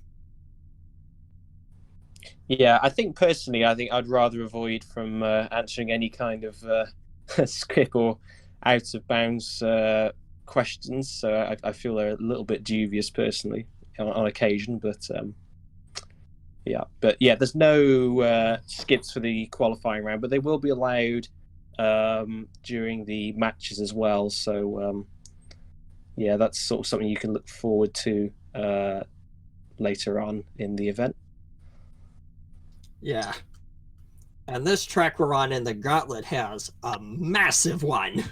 Yeah, I think personally, I think I'd rather avoid from answering any kind of skip or out of bounds questions. So I feel they're a little bit dubious personally on occasion, but yeah, there's no skips for the qualifying round, but they will be allowed during the matches as well. So yeah, that's sort of something you can look forward to later on in the event. Yeah. And this track we're on in the Gauntlet has a massive one.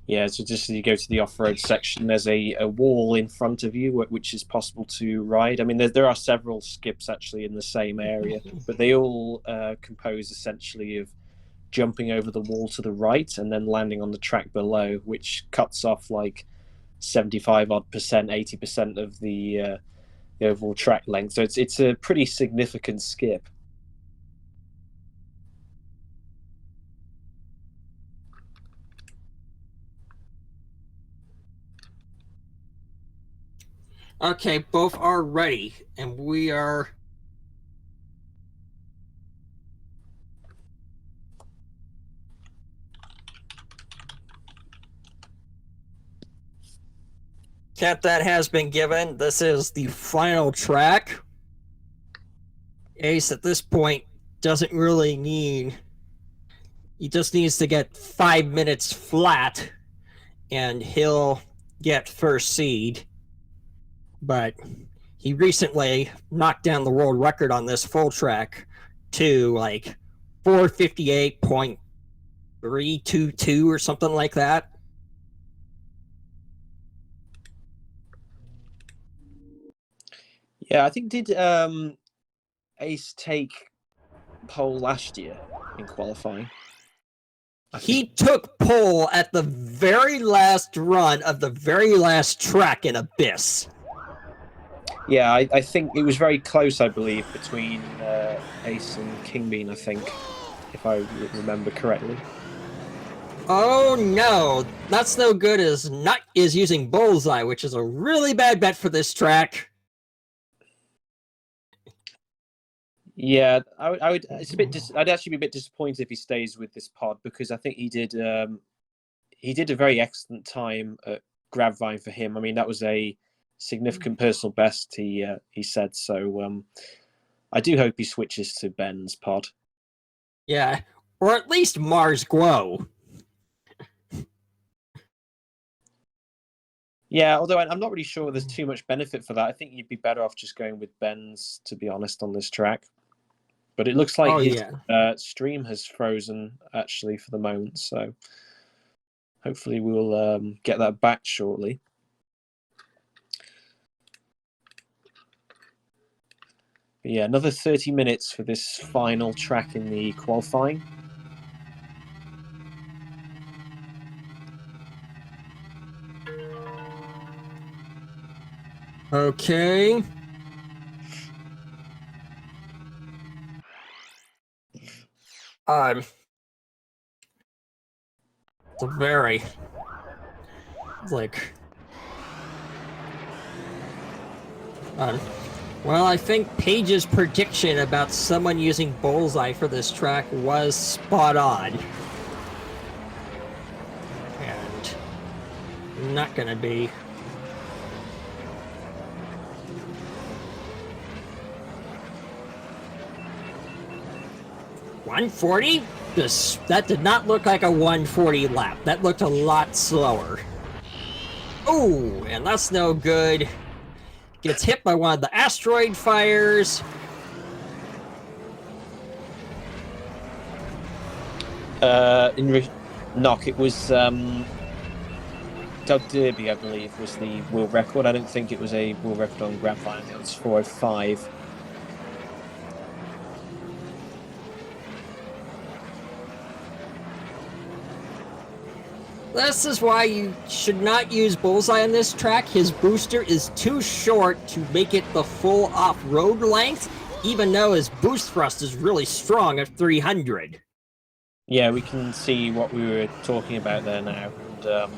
Yeah, so just as you go to the off-road section, there's a wall in front of you which is possible to ride. I mean, there are several skips actually in the same area, but they all compose essentially of jumping over the wall to the right and then landing on the track below, which cuts off like 75% 80% of the overall track length. So it's a pretty significant skip. Okay, both are ready, and we are... Countdown has been given. This is the final track. Ace at this point doesn't really need... He just needs to get 5 minutes flat, and he'll get first seed. But he recently knocked down the world record on this full track to like 458.322 or something like that. Yeah, I think did Ace take pole last year in qualifying? He took pole at the very last run of the very last track in Abyss. Yeah, I think it was very close, I believe, between Ace and Kingbean, I think, if I remember correctly. Oh no, that's no good as Nut is using Bullseye, which is a really bad bet for this track. Yeah, I would. It's a bit. I'd actually be a bit disappointed if he stays with this pod, because I think he did a very excellent time at Grabvine for him. I mean, that was a significant personal best. He said so. I do hope he switches to Ben's pod. Yeah, or at least Mars Glow. Yeah, although I'm not really sure there's too much benefit for that. I think you'd be better off just going with Ben's, to be honest, on this track. But it looks like his stream has frozen, actually, for the moment. So hopefully we'll get that back shortly. But yeah, another 30 minutes for this final track in the qualifying. Okay. It's a very... like... well, I think Paige's prediction about someone using Bullseye for this track was spot on. And not gonna be... 140? That did not look like a 140 lap. That looked a lot slower. Oh, and that's no good. Gets hit by one of the asteroid fires. Knock, it was Doug Derby, I believe, was the world record. I don't think it was a world record on Grand Final. I think it was 4:05. This is why you should not use Bullseye on this track. His booster is too short to make it the full off-road length, even though his boost thrust is really strong at 300. Yeah, we can see what we were talking about there now. And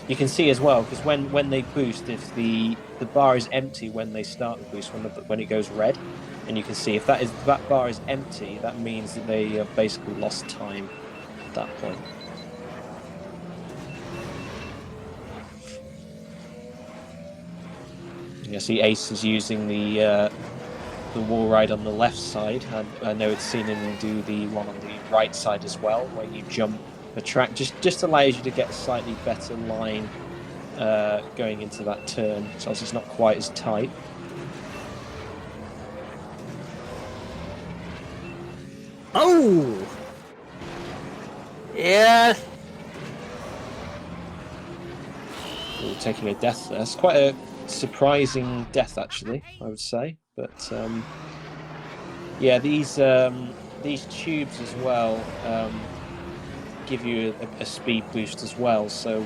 you can see as well, because when they boost, if the bar is empty when they start the boost, when it goes red, and you can see if that bar is empty, that means that they have basically lost time at that point. You see acE is using the wall ride on the left side. I know it's seen him do the one on the right side as well, where you jump the track. Just allows you to get a slightly better line going into that turn, so it's not quite as tight. Oh! Yeah. Ooh, taking a death there. It's quite a surprising death, actually, I would say. But yeah, these tubes as well give you a speed boost as well. So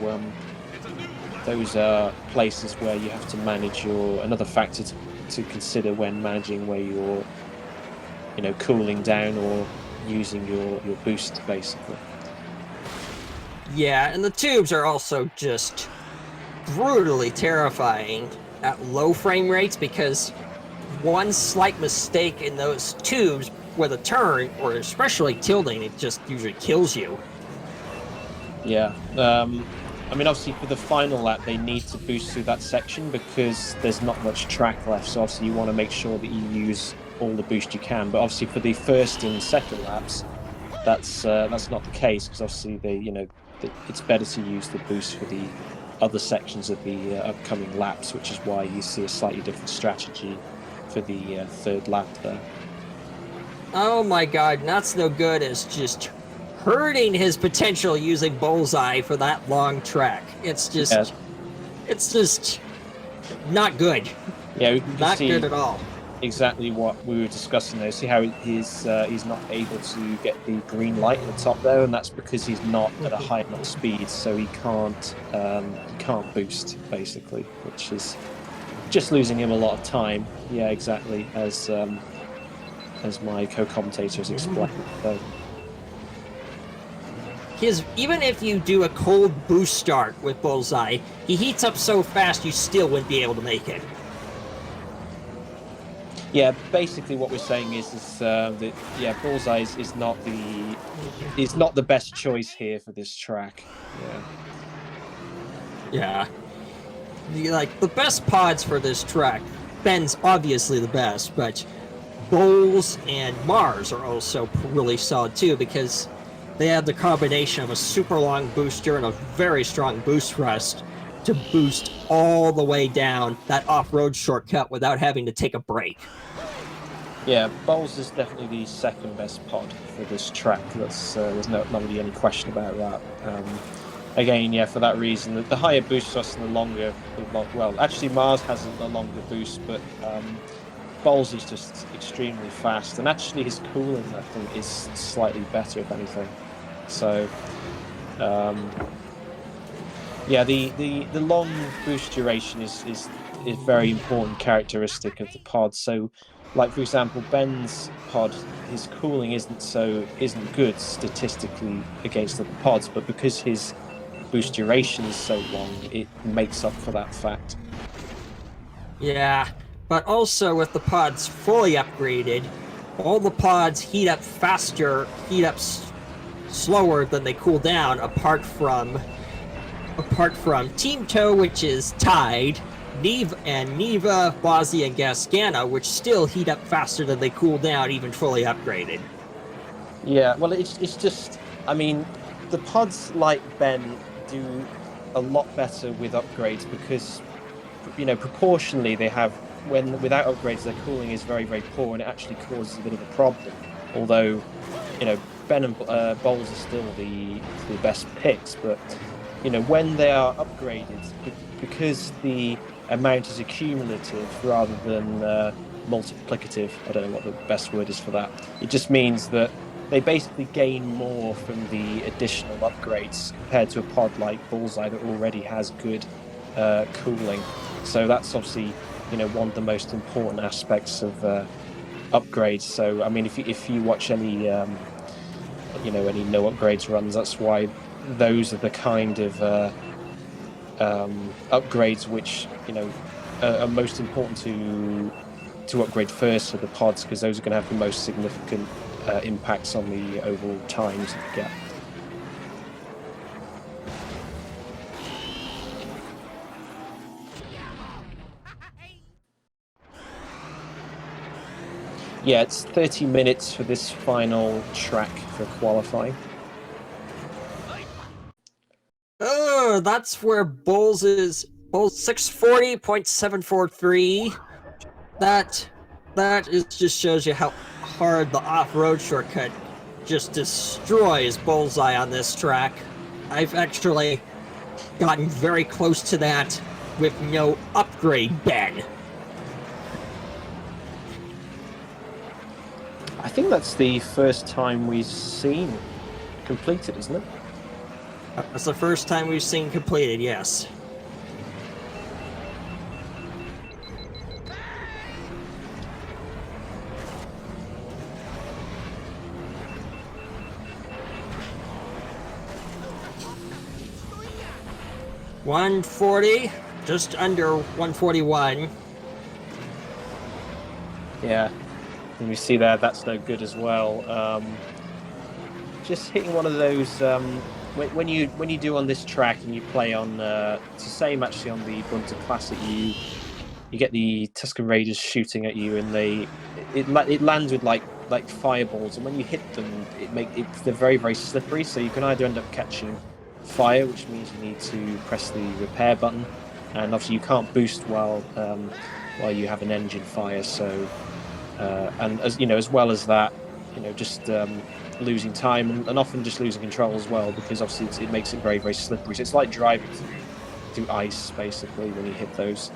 those are places where you have to manage another factor to consider when managing where you're, cooling down or using your boost, basically. Yeah, and the tubes are also just brutally terrifying at low frame rates, because one slight mistake in those tubes with a turn, or especially tilting, it just usually kills you. Yeah. I mean, obviously, for the final lap, they need to boost through that section because there's not much track left. So obviously, you want to make sure that you use all the boost you can. But obviously, for the first and second laps, that's not the case, because obviously it's better to use the boost for the other sections of the upcoming laps, which is why you see a slightly different strategy for the third lap there. Oh my god, Not No Good is just hurting his potential using Bullseye for that long track. It's just not good. Yeah, we can not see good at all. Exactly what we were discussing there. See how he's not able to get the green light at the top there, and that's because he's not at a high enough speed, so he can't boost, basically, which is just losing him a lot of time. Yeah, exactly, as my co-commentator has explained. So, even if you do a cold boost start with Bullseye, he heats up so fast you still wouldn't be able to make it. Yeah, basically what we're saying is that Bullseye is not the best choice here for this track. Yeah. Like, the best pods for this track, Ben's obviously the best, but Bowls and Mars are also really solid too, because they have the combination of a super long booster and a very strong boost thrust to boost all the way down that off-road shortcut without having to take a break. Yeah, Bowls is definitely the second best pod for this track. There's not really any question about that. Again, yeah, for that reason, the higher boost thrust and the longer, well, actually Mars has a longer boost, but Bowls is just extremely fast, and actually his cooling, I think, is slightly better, if anything. So, yeah, the long boost duration is a very important characteristic of the pod. So, like for example, Ben's pod, his cooling isn't good statistically against other pods, but because his boost duration is so long, it makes up for that fact. Yeah, but also with the pods fully upgraded, all the pods heat up faster, slower than they cool down, apart from Team Toe, which is tied, Neva, Bozzy, and Gascana, which still heat up faster than they cool down, even fully upgraded. Yeah, well, it's just, I mean, the pods like Ben do a lot better with upgrades because, proportionally they have, without upgrades, their cooling is very, very poor, and it actually causes a bit of a problem. Although, Ben and Bowls are still the best picks, but you know, when they are upgraded, because the amount is accumulative rather than multiplicative. I don't know what the best word is for that. It just means that they basically gain more from the additional upgrades compared to a pod like Bullseye that already has good cooling. So that's obviously, you know, one of the most important aspects of upgrades. So I mean, if you watch any you know, any no upgrades runs, that's why those are the kind of upgrades which, you know, are most important to upgrade first for the pods, because those are going to have the most significant impacts on the overall times that you get. Yeah, it's 30 minutes for this final track for qualifying. Oh, that's where Bulls 640.743. That is just shows you how hard the off-road shortcut just destroys Bullseye on this track. I've actually gotten very close to that with no upgrade Ben. I think that's the first time we've seen completed, isn't it? That's the first time we've seen completed, yes. $140, just under 141. Yeah, and we see there that's no good as well. Just hitting one of those when you do on this track and you play on it's the same actually on the Bunter Classic. You get the Tusken Raiders shooting at you, and it lands with like fireballs, and when you hit them, they're very, very slippery. So you can either end up catching fire, which means you need to press the repair button, and obviously you can't boost while you have an engine fire. So and as you know, as well as that, you know, just losing time and often just losing control as well, because obviously it makes it very, very slippery. So it's like driving through ice basically when you hit those.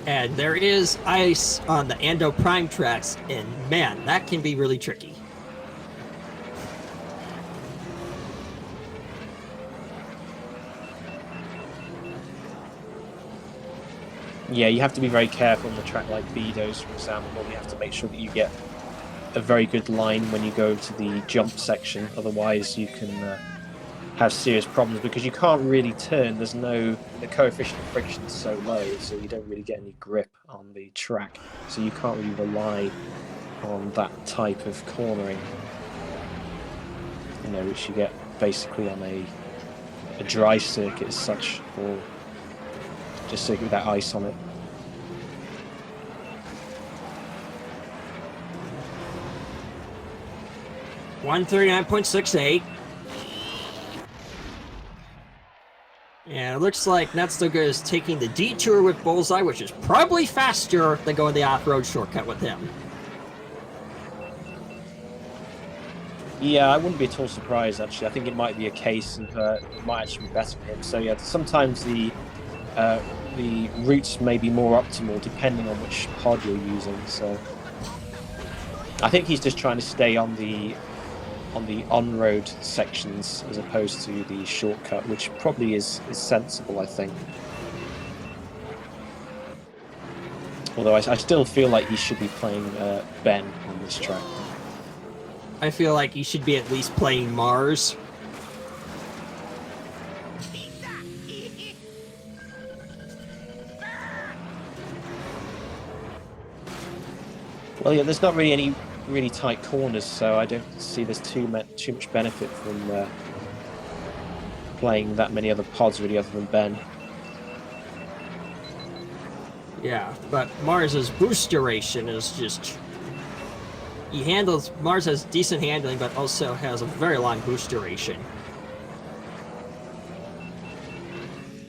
And there is ice on the Ando Prime tracks, and man, that can be really tricky. Yeah, you have to be very careful on the track like Bedos, for example. You have to make sure that you get a very good line when you go to the jump section. Otherwise, you can have serious problems, because you can't really turn. The coefficient of friction is so low, so you don't really get any grip on the track. So you can't really rely on that type of cornering, you know, which you get basically on a dry circuit as such, or just circuit without ice on it. $139.68. And it looks like Not So Good is taking the detour with Bullseye, which is probably faster than going the off-road shortcut with him. Yeah, I wouldn't be at all surprised, actually. I think it might be a case of it might actually be better for him. So yeah, sometimes the routes may be more optimal depending on which pod you're using. So I think he's just trying to stay on the on-road sections as opposed to the shortcut, which probably is sensible, I think. Although I still feel like he should be playing Ben on this track. I feel like he should be at least playing Mars. Well, yeah, there's not really any really tight corners, so I don't see there's too much benefit from playing that many other pods really other than Ben. Yeah, but Mars's boost duration is just... Mars has decent handling, but also has a very long boost duration.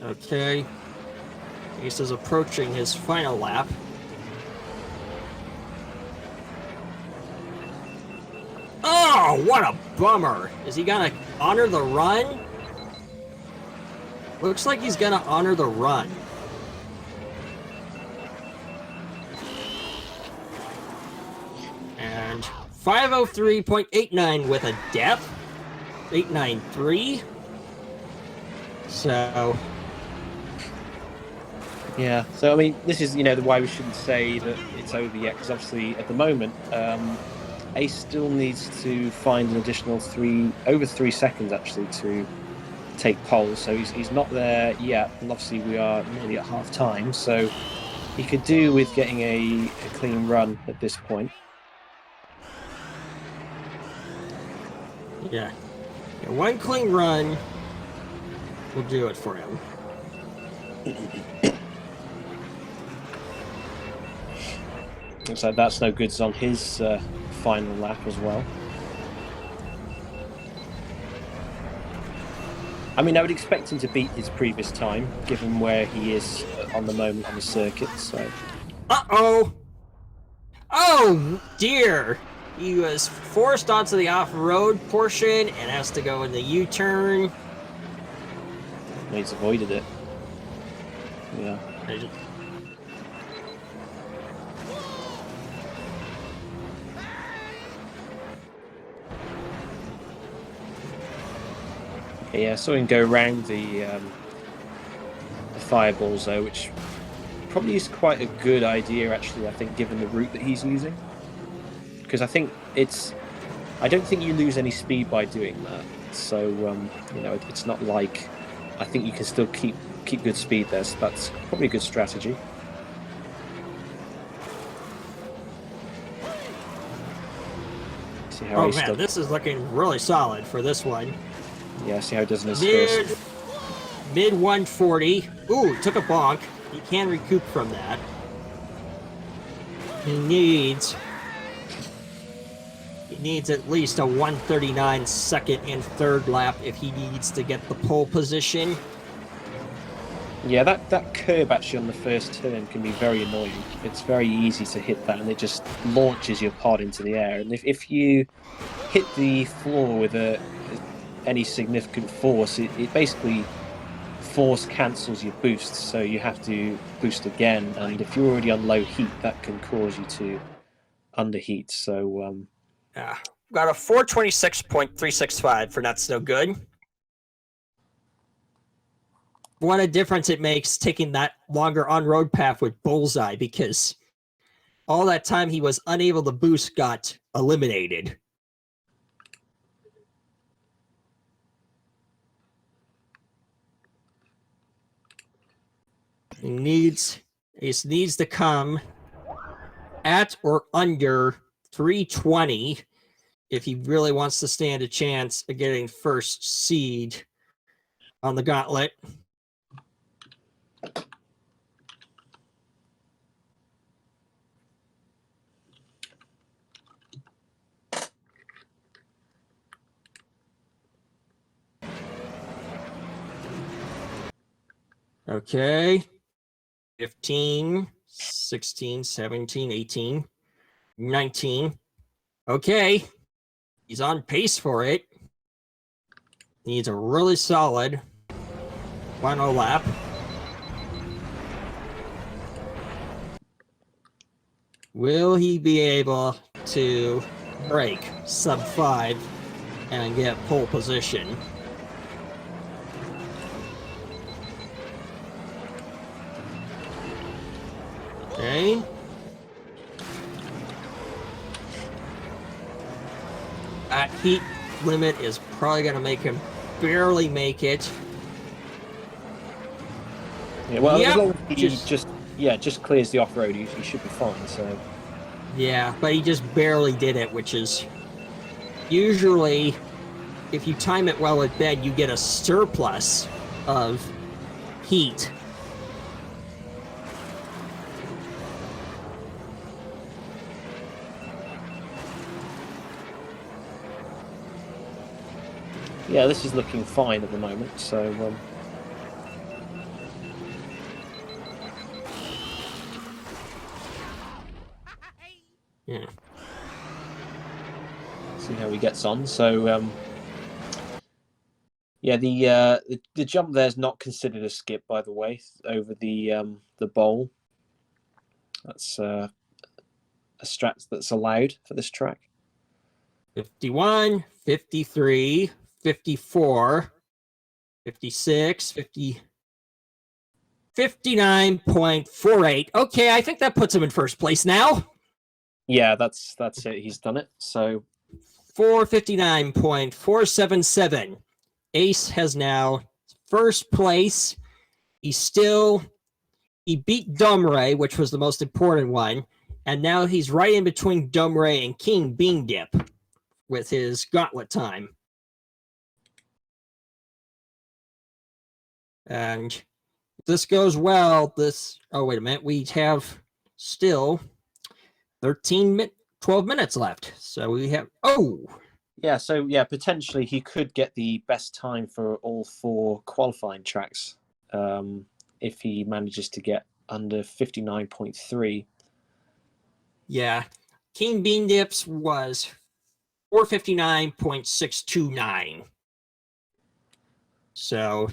Okay. Ace is approaching his final lap. Oh, what a bummer! Is he gonna honor the run? Looks like he's gonna honor the run. And 503.89 with a depth. 893. So yeah. So I mean, this is why we shouldn't say that it's over yet, because obviously at the moment, Ace still needs to find an additional over 3 seconds actually to take pole. So he's not there yet, and obviously we are nearly at half time. So he could do with getting a clean run at this point. yeah, one clean run will do it for him. So that's no goods on his final lap as well. I mean, I would expect him to beat his previous time, given where he is on the moment on the circuit. So, uh-oh! Oh dear! He was forced onto the off-road portion and has to go in the U-turn. He's avoided it. Yeah. Yeah, I saw him go around the fireballs though, which probably is quite a good idea actually, I think, given the route that he's using. Because I think I don't think you lose any speed by doing that. So, it's not like, I think you can still keep good speed there, so that's probably a good strategy. See how oh man, this is looking really solid for this one. Yeah, see how he does in his first. Mid 140. Ooh, took a bonk. He can recoup from that. He needs at least a 139 second and third lap if he needs to get the pole position. Yeah, that curb actually on the first turn can be very annoying. It's very easy to hit that, and it just launches your pod into the air. And if you hit the floor with any significant force, it basically force cancels your boost, so you have to boost again. And if you're already on low heat, that can cause you to underheat. So yeah, got a 426.365 for That's No Good. What a difference it makes taking that longer on-road path with Bullseye, because all that time he was unable to boost got eliminated. He needs to come at or under 320 if he really wants to stand a chance of getting first seed on the gauntlet. Okay. 15, 16, 17, 18, 19. Okay. He's on pace for it. He needs a really solid final lap. Will he be able to break sub 5 and get pole position? Okay. That heat limit is probably going to make him barely make it. yeah, well, as long as he just clears the off-road, he should be fine. So yeah, but he just barely did it, which is usually, if you time it well at bed, you get a surplus of heat. yeah, this is looking fine at the moment. So yeah. See how he gets on. So Yeah, the jump there is not considered a skip, by the way, over the bowl. That's a strat that's allowed for this track. 51, 53, 54, 56, 50, 59.48. Okay, I think that puts him in first place now. Yeah, that's it. He's done it. So 459.477. Ace has now first place. He beat Domray, which was the most important one, and now he's right in between Domray and King Bean Dip with his gauntlet time. And if this goes well, oh, wait a minute, we have still 12 minutes left. So we have, yeah, potentially he could get the best time for all 4 qualifying tracks if he manages to get under 59.3. Yeah, King Bean Dips was 459.629. So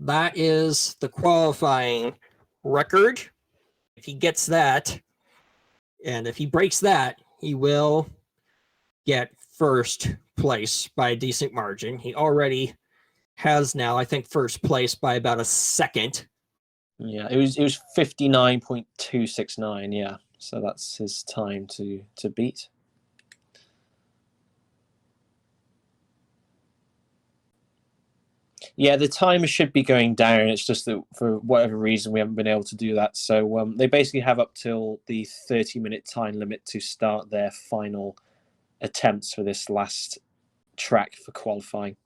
that is the qualifying record. If he gets that, and if he breaks that, he will get first place by a decent margin. He already has now, I think, first place by about a second. Yeah, it was 59.269. Yeah, so that's his time to beat. Yeah, the timer should be going down. It's just that for whatever reason we haven't been able to do that. So they basically have up till the 30-minute time limit to start their final attempts for this last track for qualifying.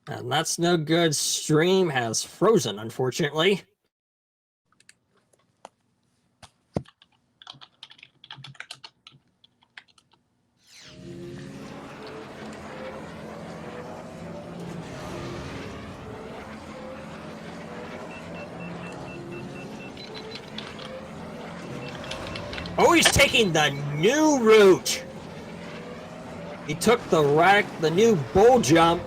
And that's no good. Stream has frozen, unfortunately. Oh, he's taking the new route. He took the new bull jump.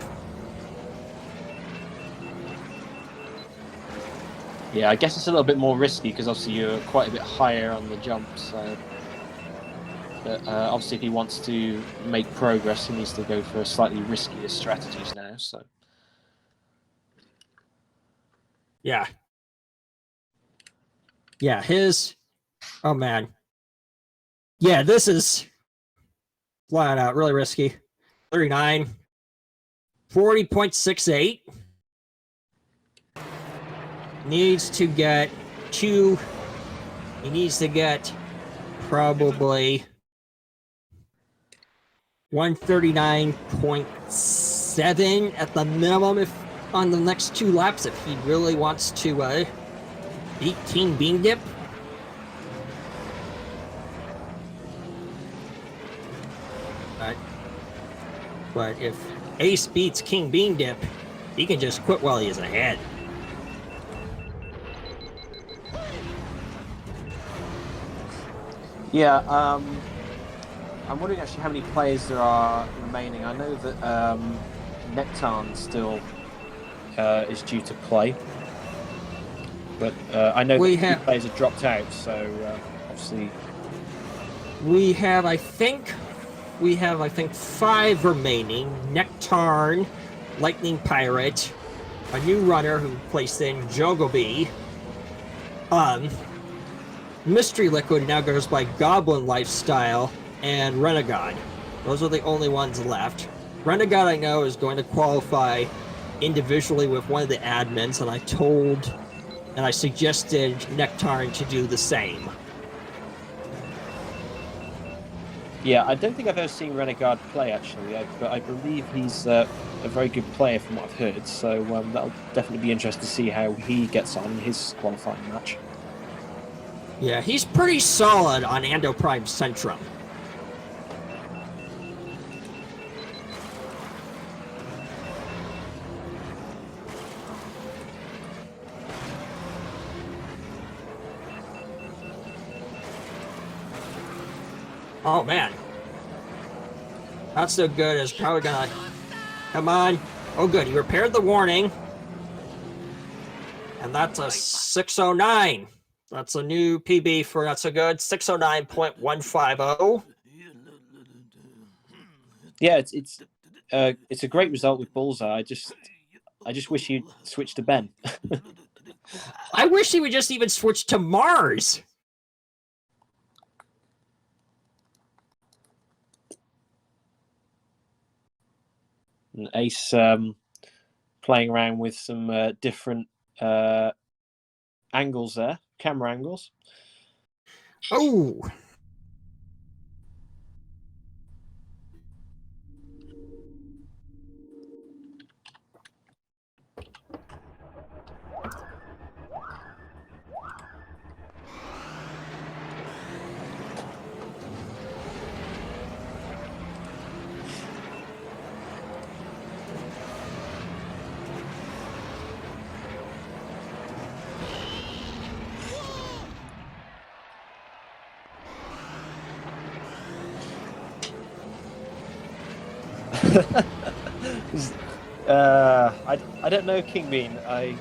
Yeah, I guess it's a little bit more risky because obviously you're quite a bit higher on the jump. So, but obviously if he wants to make progress, he needs to go for slightly riskier strategies now. So, yeah, oh man. Yeah, this is flat out really risky. 39, 40.68. Needs to get 2. He needs to get probably 139.7 at the minimum if on the next 2 laps if he really wants to beat King Bean Dip. But if Ace beats King Bean Dip, he can just quit while he is ahead. yeah, I'm wondering actually how many players there are remaining. I know that Nectarn still is due to play, but I know that 2 players have dropped out. So obviously, we have I think 5 remaining. Nectarn, Lightning Pirate, a new runner who placed in Jogobi. Mystery Liquid now goes by Goblin Lifestyle, and Renegade. Those are the only ones left. Renegade, I know, is going to qualify individually with one of the admins, and I suggested Nectarn to do the same. yeah, I don't think I've ever seen Renegade play actually, but I believe he's a very good player from what I've heard. So that'll definitely be interesting to see how he gets on in his qualifying match. Yeah, he's pretty solid on Ando Prime Centrum. Oh, man. Not so good. It's probably gonna... Come on. Oh, good. He repaired the warning. And that's a 609. That's a new PB for Not So Good. 609.150. Yeah, it's a great result with Bullseye. I just wish you'd switch to Ben. I wish he would just even switch to Mars. And Ace playing around with some different angles there, camera angles. Oh. I don't know, King Bean. I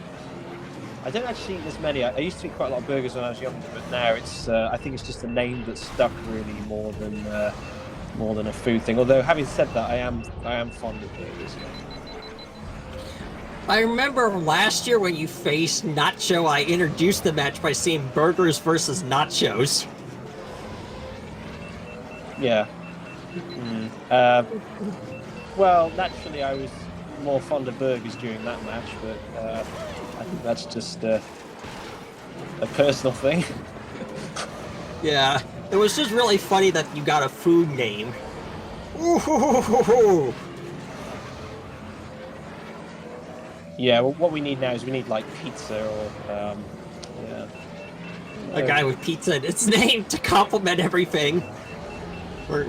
don't actually eat as many. I used to eat quite a lot of burgers when I was younger, but now it's I think it's just a name that's stuck really more than a food thing. Although having said that, I am fond of burgers. I remember last year when you faced Nacho, I introduced the match by saying burgers versus nachos. Yeah. Well, naturally, I was more fond of burgers during that match, but I think that's just a personal thing. Yeah, it was just really funny that you got a food name. Ooh. Yeah, well, what we need now is we need like pizza or yeah. A guy with pizza in its name to complement everything. Or,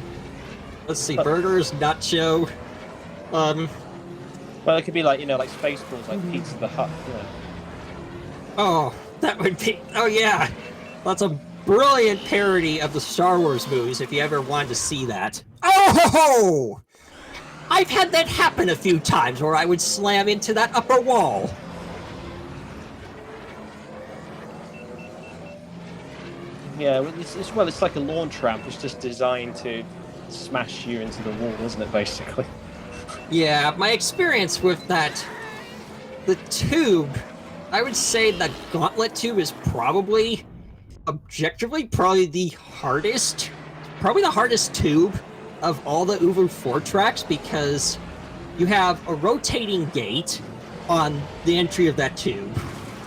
let's see, burgers, nacho. Well, it could be like, like Spaceballs, like Pizza the Hut. Yeah. Oh, that would be. Oh yeah, that's a brilliant parody of the Star Wars movies. If you ever wanted to see that. Oh! I've had that happen a few times where I would slam into that upper wall. Yeah, well, it's like a launch ramp. It's just designed to smash you into the wall, isn't it, basically? Yeah, my experience with that, the tube, I would say the gauntlet tube is probably, objectively, probably the hardest tube of all the Uvu 4 tracks, because you have a rotating gate on the entry of that tube,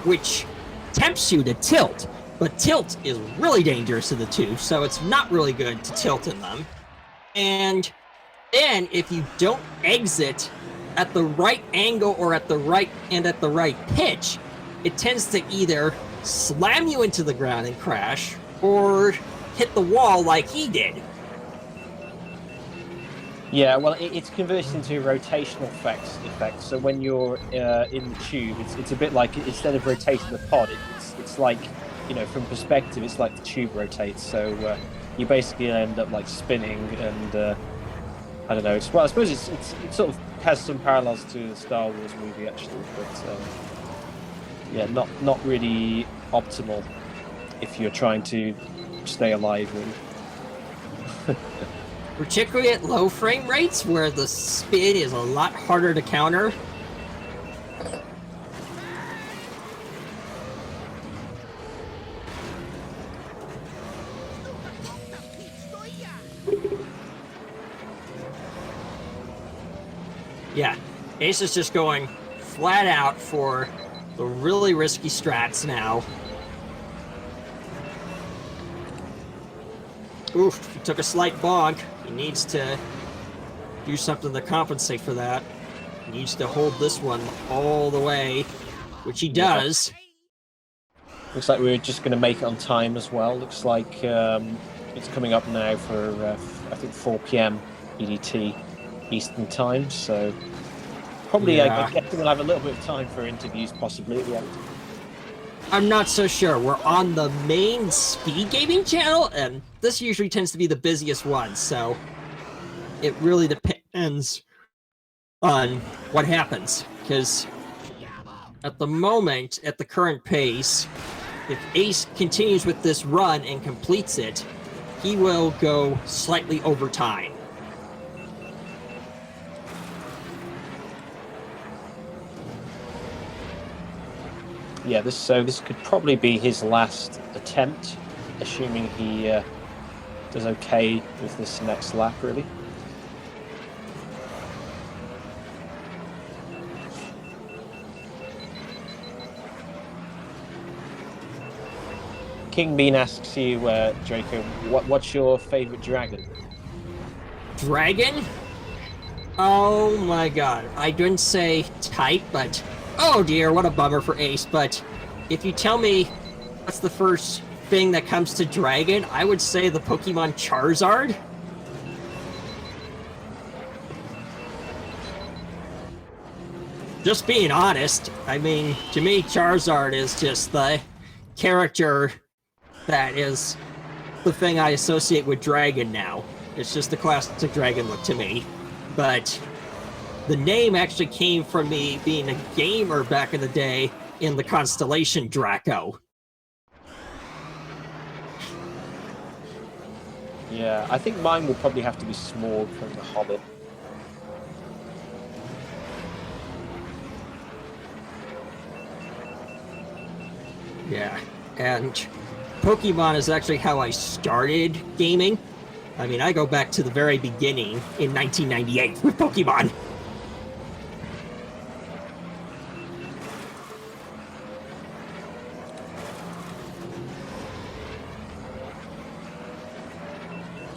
which tempts you to tilt, but tilt is really dangerous to the tube, so it's not really good to tilt in them. And then if you don't exit at the right angle or at the right pitch, it tends to either slam you into the ground and crash, or hit the wall like he did. Yeah, well, it's converted into a rotational effect. So when you're in the tube, it's a bit like, instead of rotating the pod, it's like, from perspective, it's like the tube rotates. So you basically end up like spinning, and I don't know. I suppose it sort of has some parallels to the Star Wars movie actually, but yeah, not really optimal if you're trying to stay alive. Really. Particularly at low frame rates, where the spin is a lot harder to counter. Yeah, Ace is just going flat out for the really risky strats now. Oof, he took a slight bonk. He needs to do something to compensate for that. He needs to hold this one all the way, which he does. Looks like we're just going to make it on time as well. Looks like it's coming up now for, I think, 4 p.m. EDT Eastern Time, so probably I guess we'll have a little bit of time for interviews possibly at the end. I'm not so sure. We're on the main SpeedGaming channel, and this usually tends to be the busiest one, so it really depends on what happens. Because at the moment, at the current pace, if Ace continues with this run and completes it, he will go slightly over time. Yeah, this could probably be his last attempt, assuming he does okay with this next lap, really. King Bean asks you, Draco, what's your favorite dragon? Dragon? Oh my god. I didn't say type, but oh dear, what a bummer for Ace. But if you tell me what's the first thing that comes to Dragon, I would say the Pokemon Charizard. Just being honest, I mean, to me, Charizard is just the character that is the thing I associate with Dragon now. It's just the classic Dragon look to me. But the name actually came from me being a gamer back in the day in the constellation Draco. Yeah, I think mine would probably have to be Smog from The Hobbit. Yeah, and Pokemon is actually how I started gaming. I mean, I go back to the very beginning in 1998 with Pokemon.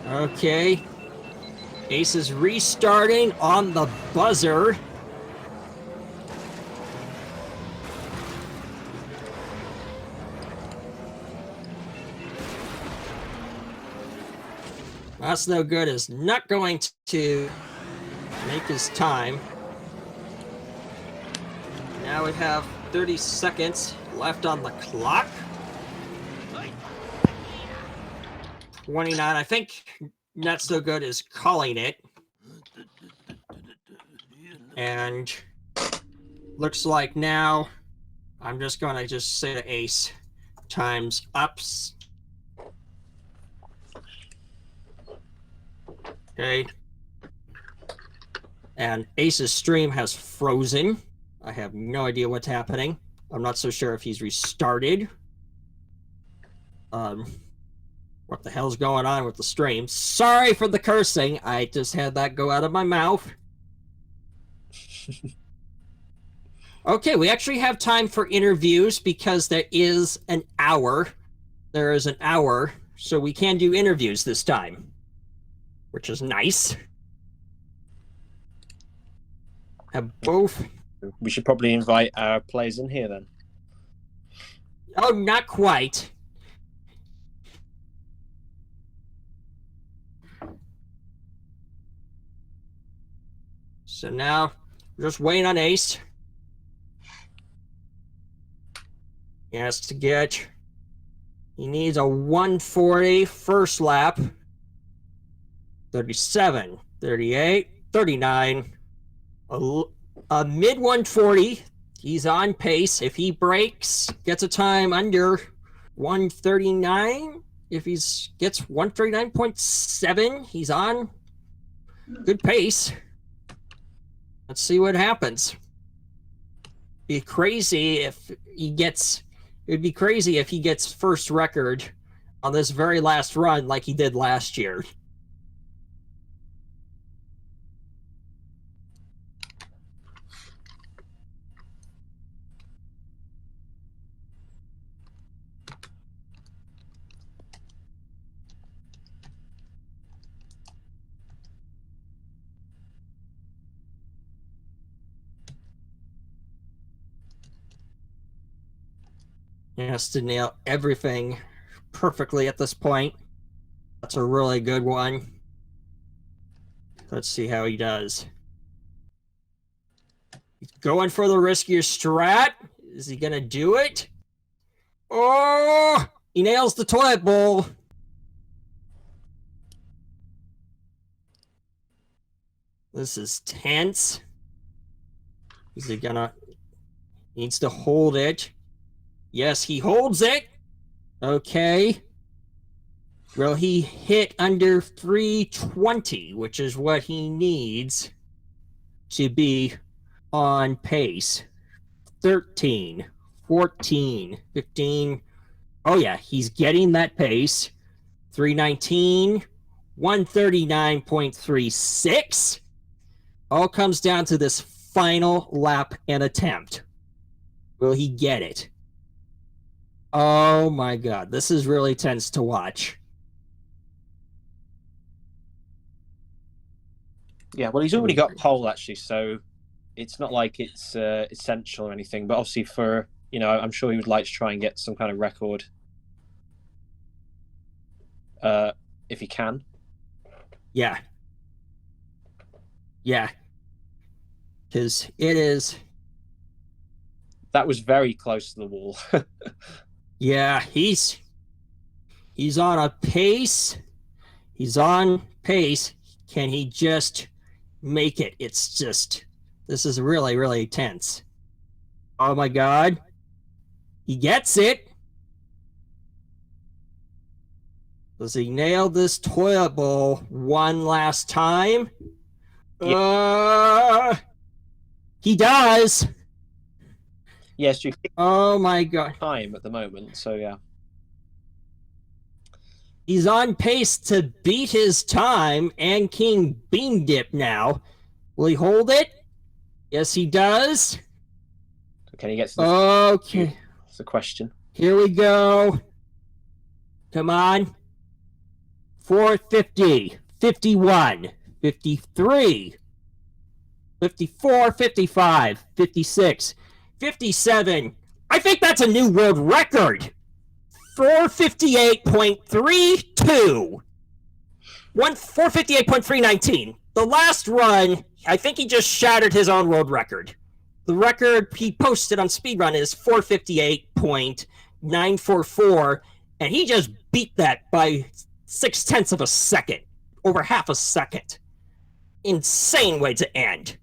Okay. Ace is restarting on the buzzer. That's no good. Is not going to make his time. Now we have 30 seconds left on the clock. 29. I think Not So Good is calling it. And looks like now I'm just going to just say to Ace, time's ups. Okay. And Ace's stream has frozen. I have no idea what's happening. I'm not so sure if he's restarted. What the hell's going on with the stream? Sorry for the cursing. I just had that go out of my mouth. Okay, we actually have time for interviews because there is an hour. There is an hour, so we can do interviews this time, which is nice. Have both. We should probably invite our players in here then. Oh, not quite. So now we're just waiting on Ace. He has to get. He needs a 140 first lap. 37, 38, 39. A mid 140. He's on pace. If he breaks, gets a time under 139. If he gets 139.7, he's on good pace. Let's see what happens. It'd be crazy if he gets. It'd be crazy if he gets first record on this very last run like he did last year. He has to nail everything perfectly at this point. That's a really good one. Let's see how he does. He's going for the riskier strat. Is he going to do it? Oh, he nails the toilet bowl. This is tense. Is he gonna... Needs to hold it. Yes, he holds it. Okay. Well, he hit under 320, which is what he needs to be on pace. 13, 14, 15. Oh, yeah, he's getting that pace. 319, 139.36. All comes down to this final lap and attempt. Will he get it? Oh my god, this is really tense to watch. Yeah, well, he's already got pole actually, so it's not like it's essential or anything. But obviously, for I'm sure he would like to try and get some kind of record if he can. Yeah. Yeah. Because it is. That was very close to the wall. Yeah, he's on a pace. He's on pace. Can he just make it? It's just, this is really, really tense. Oh my god. He gets it. Does he nail this toilet bowl one last time? Yeah. He does. Yes, you. Oh my god. Time at the moment, so yeah. He's on pace to beat his time and King Bean Dip now. Will he hold it? Yes, he does. Can he get to the... Okay. That's the question. Here we go. Come on. 450, 51, 53, 54, 55, 56, 57. I think that's a new world record. 458.32. 458.319. The last run, I think he just shattered his own world record. The record he posted on speedrun is 458.944, and he just beat that by 0.6 of a second, over half a second. Insane way to end.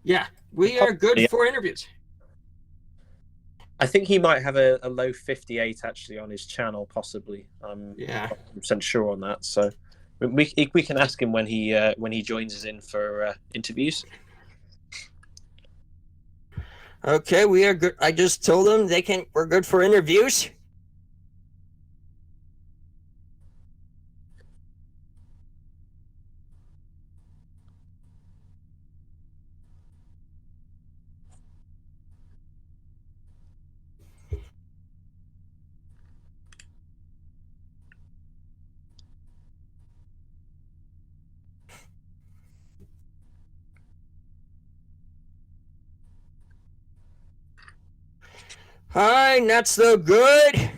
Yeah, we are good for interviews. I think he might have a low 58 actually on his channel, possibly. I'm not 100% sure on that. So we can ask him when he joins us in for interviews. Okay, we are good. I just told them we're good for interviews. Hi, not so good.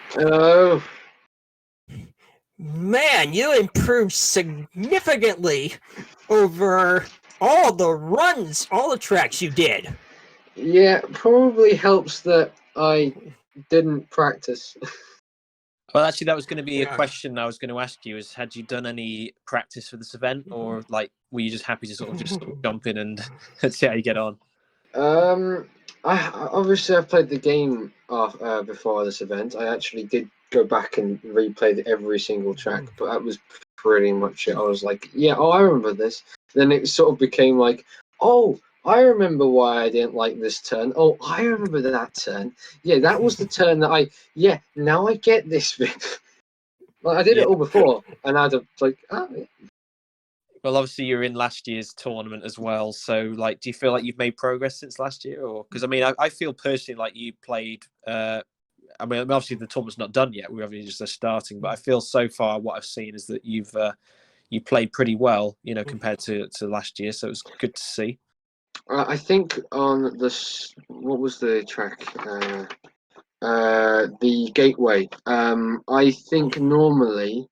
Hello. Man, you improved significantly over all the runs, all the tracks you did. Yeah, probably helps that I didn't practice. Well, actually, that was going to be a question I was going to ask you: is had you done any practice for this event, or like were you just happy to sort of jump in and see how you get on? I've played the game before this event. I actually did go back and replay every single track, but that was pretty much it. I was like, yeah, oh, I remember this. Then it sort of became like, oh, I remember why I didn't like this turn. Oh, I remember that turn. Yeah, that was the turn that now I get this bit. Like, I did it all before, and I'd have like, yeah. Well, obviously you're in last year's tournament as well. So, like, do you feel like you've made progress since last year? Or because I mean, I feel personally like you played. I mean, obviously the tournament's not done yet. We're obviously just starting, but I feel so far what I've seen is that you played pretty well, compared to last year. So it's good to see. I think on this, what was the track? The Gateway. I think normally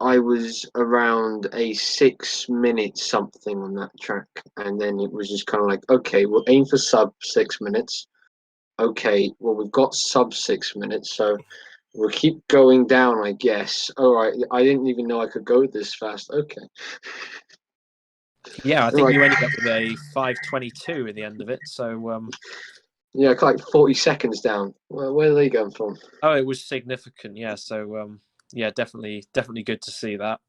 I was around a 6 minute something on that track, and then it was just kind of like, okay, we'll aim for sub 6 minutes. Okay, well, we've got sub 6 minutes, so we'll keep going down, I guess. All right, I didn't even know I could go this fast. Okay. Yeah, I think Right. you ended up with a 5:22 at the end of it. So, Yeah, like 40 seconds down. Well, where are they going from? oh, it was significant. Yeah. So, yeah, definitely good to see that.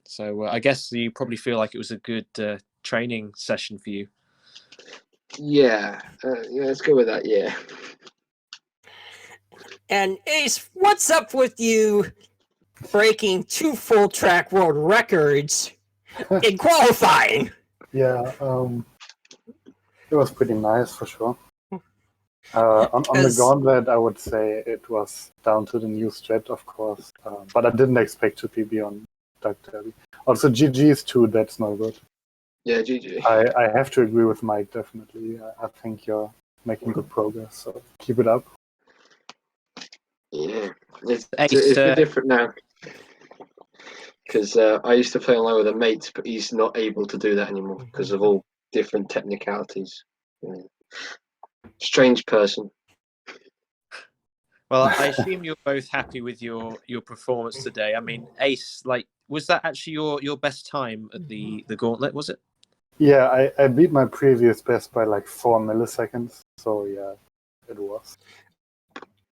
So, I guess you probably feel like it was a good training session for you. Yeah, let's go with that. Yeah. And Ace, what's up with you breaking 2 full track world records in qualifying? Yeah, it was pretty nice for sure. On the As- gauntlet, I would say it was down to the new strat, of course, but I didn't expect to PB on Duck Derby. Also, GG's too, that's no good. Yeah, GG. I have to agree with Mike, definitely. I think you're making good progress, so keep it up. Yeah, it's Ace, a bit different now. Because I used to play online with a mate, but he's not able to do that anymore because of all different technicalities. Yeah. Strange person. well, I assume you're both happy with your performance today. I mean, Ace, like, was that actually your best time at the gauntlet? Was it? Yeah, I beat my previous best by like 4 milliseconds, so yeah, it was.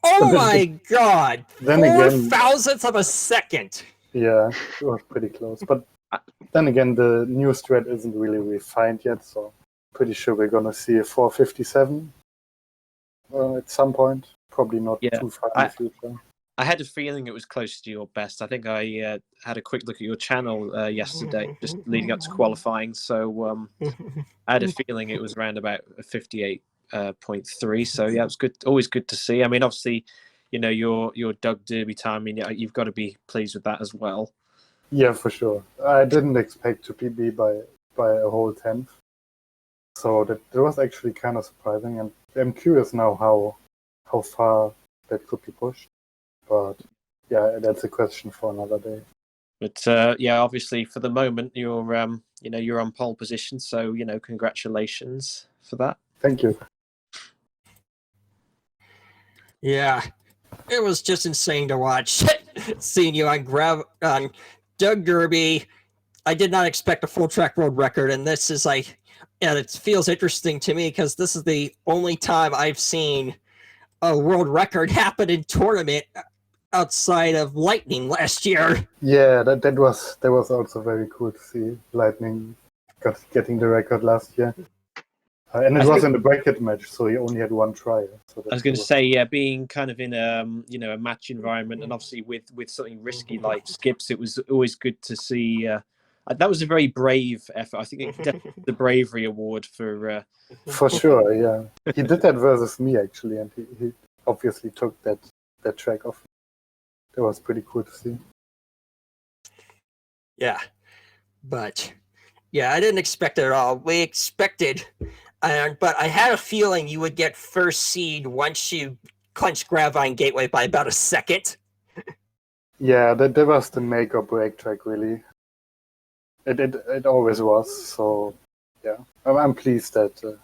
Oh But my god! then 4 again- thousandths of a second! Yeah, it was pretty close. But then again, the new strat isn't really refined yet, so pretty sure we're going to see a 457 at some point. Probably not Yeah, too far in the future. I had a feeling it was close to your best. I think I had a quick look at your channel yesterday, just leading up to qualifying. So I had a feeling it was around about 58.3. So yeah, it was good. Always good to see. I mean, obviously, you know, your Doug Derby time. I mean, you've got to be pleased with that as well. Yeah, for sure. I didn't expect to PB by a whole 10th. So that was actually kind of surprising. And I'm curious now how far that could be pushed. But yeah, that's a question for another day. But yeah, obviously for the moment you're you're on pole position, so congratulations for that. Thank you. Yeah, it was just insane to watch seeing you on Doug Derby. I did not expect a full track world record, and this is like, and it feels interesting to me because this is the only time I've seen a world record happen in tournament outside of Lightning last year. Yeah, that was also very cool to see Lightning getting the record last year. And it was in the bracket match, so he only had one try. So I was going to say, yeah, being kind of in a match environment, and obviously with something risky like skips, it was always good to see. That was a very brave effort. I think it definitely the bravery award for. For sure, yeah. He did that versus me actually, and he obviously took that track off. That was pretty cool to see. Yeah, but yeah, I didn't expect it at all. We expected, but I had a feeling you would get first seed once you clinched Gravine Gateway by about a second. Yeah, that was the make or break track, really. It always was. So yeah, I'm pleased that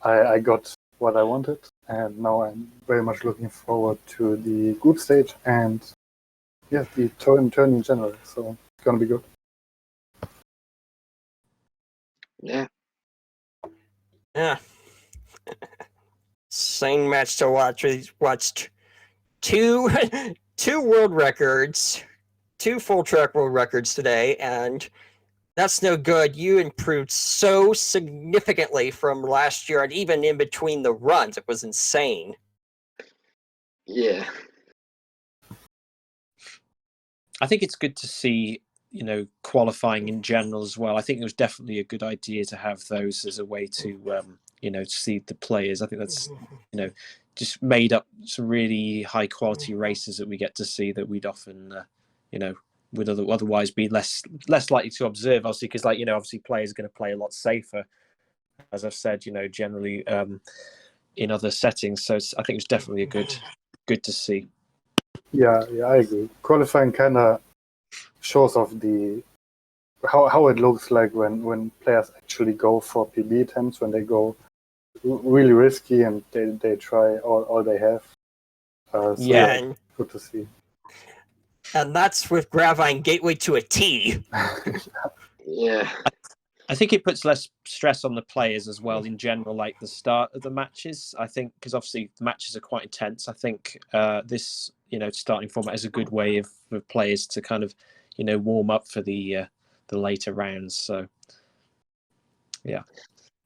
I got what I wanted, and now I'm very much looking forward to the group stage and yeah, the turn in general. So it's gonna be good. Yeah. Yeah. Same match to watch. We watched two world records, 2 full track world records today, and that's no good. You improved so significantly from last year, and even in between the runs, it was insane. Yeah. I think it's good to see qualifying in general as well. I think it was definitely a good idea to have those as a way to see the players. I think that's just made up some really high quality races that we get to see that we'd often would otherwise be less likely to observe, obviously, because obviously players are going to play a lot safer, as I've said, generally in other settings. So I think it's definitely good to see. Yeah, I agree. Qualifying kind of shows off the how it looks like when players actually go for PB attempts, when they go really risky and they try all they have. So Yeah. And, good to see. and that's with Gravine Gateway to a T. Yeah. I think it puts less stress on the players as well in general, like the start of the matches. I think because obviously the matches are quite intense. I think this, starting format is a good way of for players to kind of, warm up for the later rounds. So, yeah,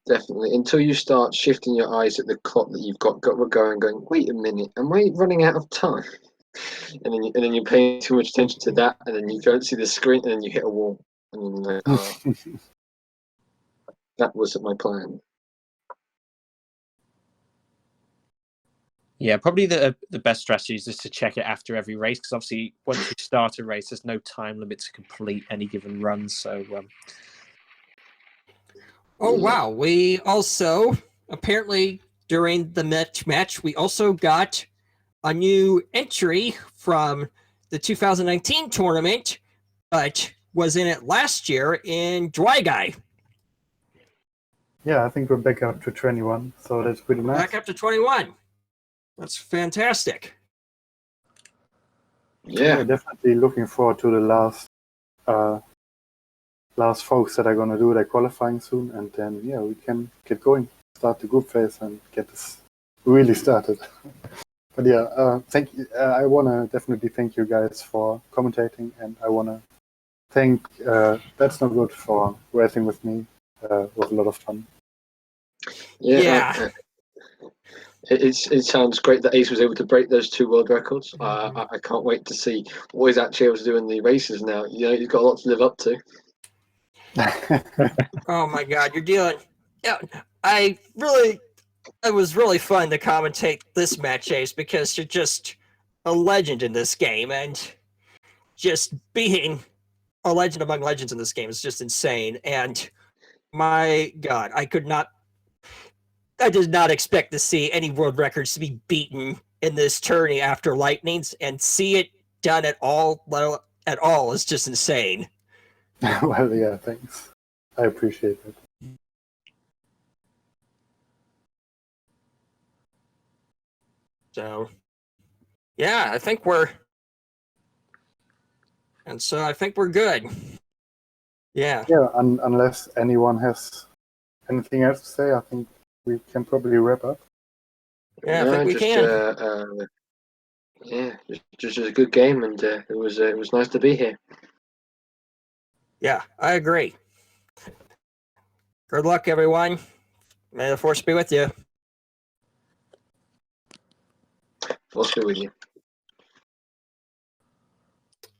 Definitely. Until you start shifting your eyes at the clock that you've got going, wait a minute, am I running out of time? And then you're paying too much attention to that, and then you don't see the screen, and then you hit a wall. And you're like, oh, that wasn't my plan. yeah, probably the best strategy is just to check it after every race, because obviously once you start a race, there's no time limit to complete any given run. So. Oh, wow. We also, apparently, during the match, we also got a new entry from the 2019 tournament, but was in it last year in Dry Guy. Yeah, I think we're back up to 21, so that's pretty nice. Back up to 21. That's fantastic. Yeah. Definitely looking forward to the last folks that are going to do their qualifying soon, and then we can get going, start the group phase, and get this really started. But thank you. I want to definitely thank you guys for commentating, and I want to thank That's Not Good for racing with me. It was a lot of fun. Yeah. It sounds great that Ace was able to break those 2 world records. I can't wait to see what he's actually able to do in the races now. He's got a lot to live up to. Oh my God, you're dealing. Yeah, it was really fun to commentate this match, Ace, because you're just a legend in this game, and just being a legend among legends in this game is just insane. And my God, I did not expect to see any world records to be beaten in this tourney after Lightnings, and see it done at all is just insane. Well, yeah, thanks. I appreciate it. So, yeah, I think we're good. Yeah. Yeah, unless anyone has anything else to say, I think we can probably wrap up. Yeah, I think we can. Just a good game, and it was nice to be here. Yeah, I agree. Good luck, everyone. May the force be with you. Force be with you.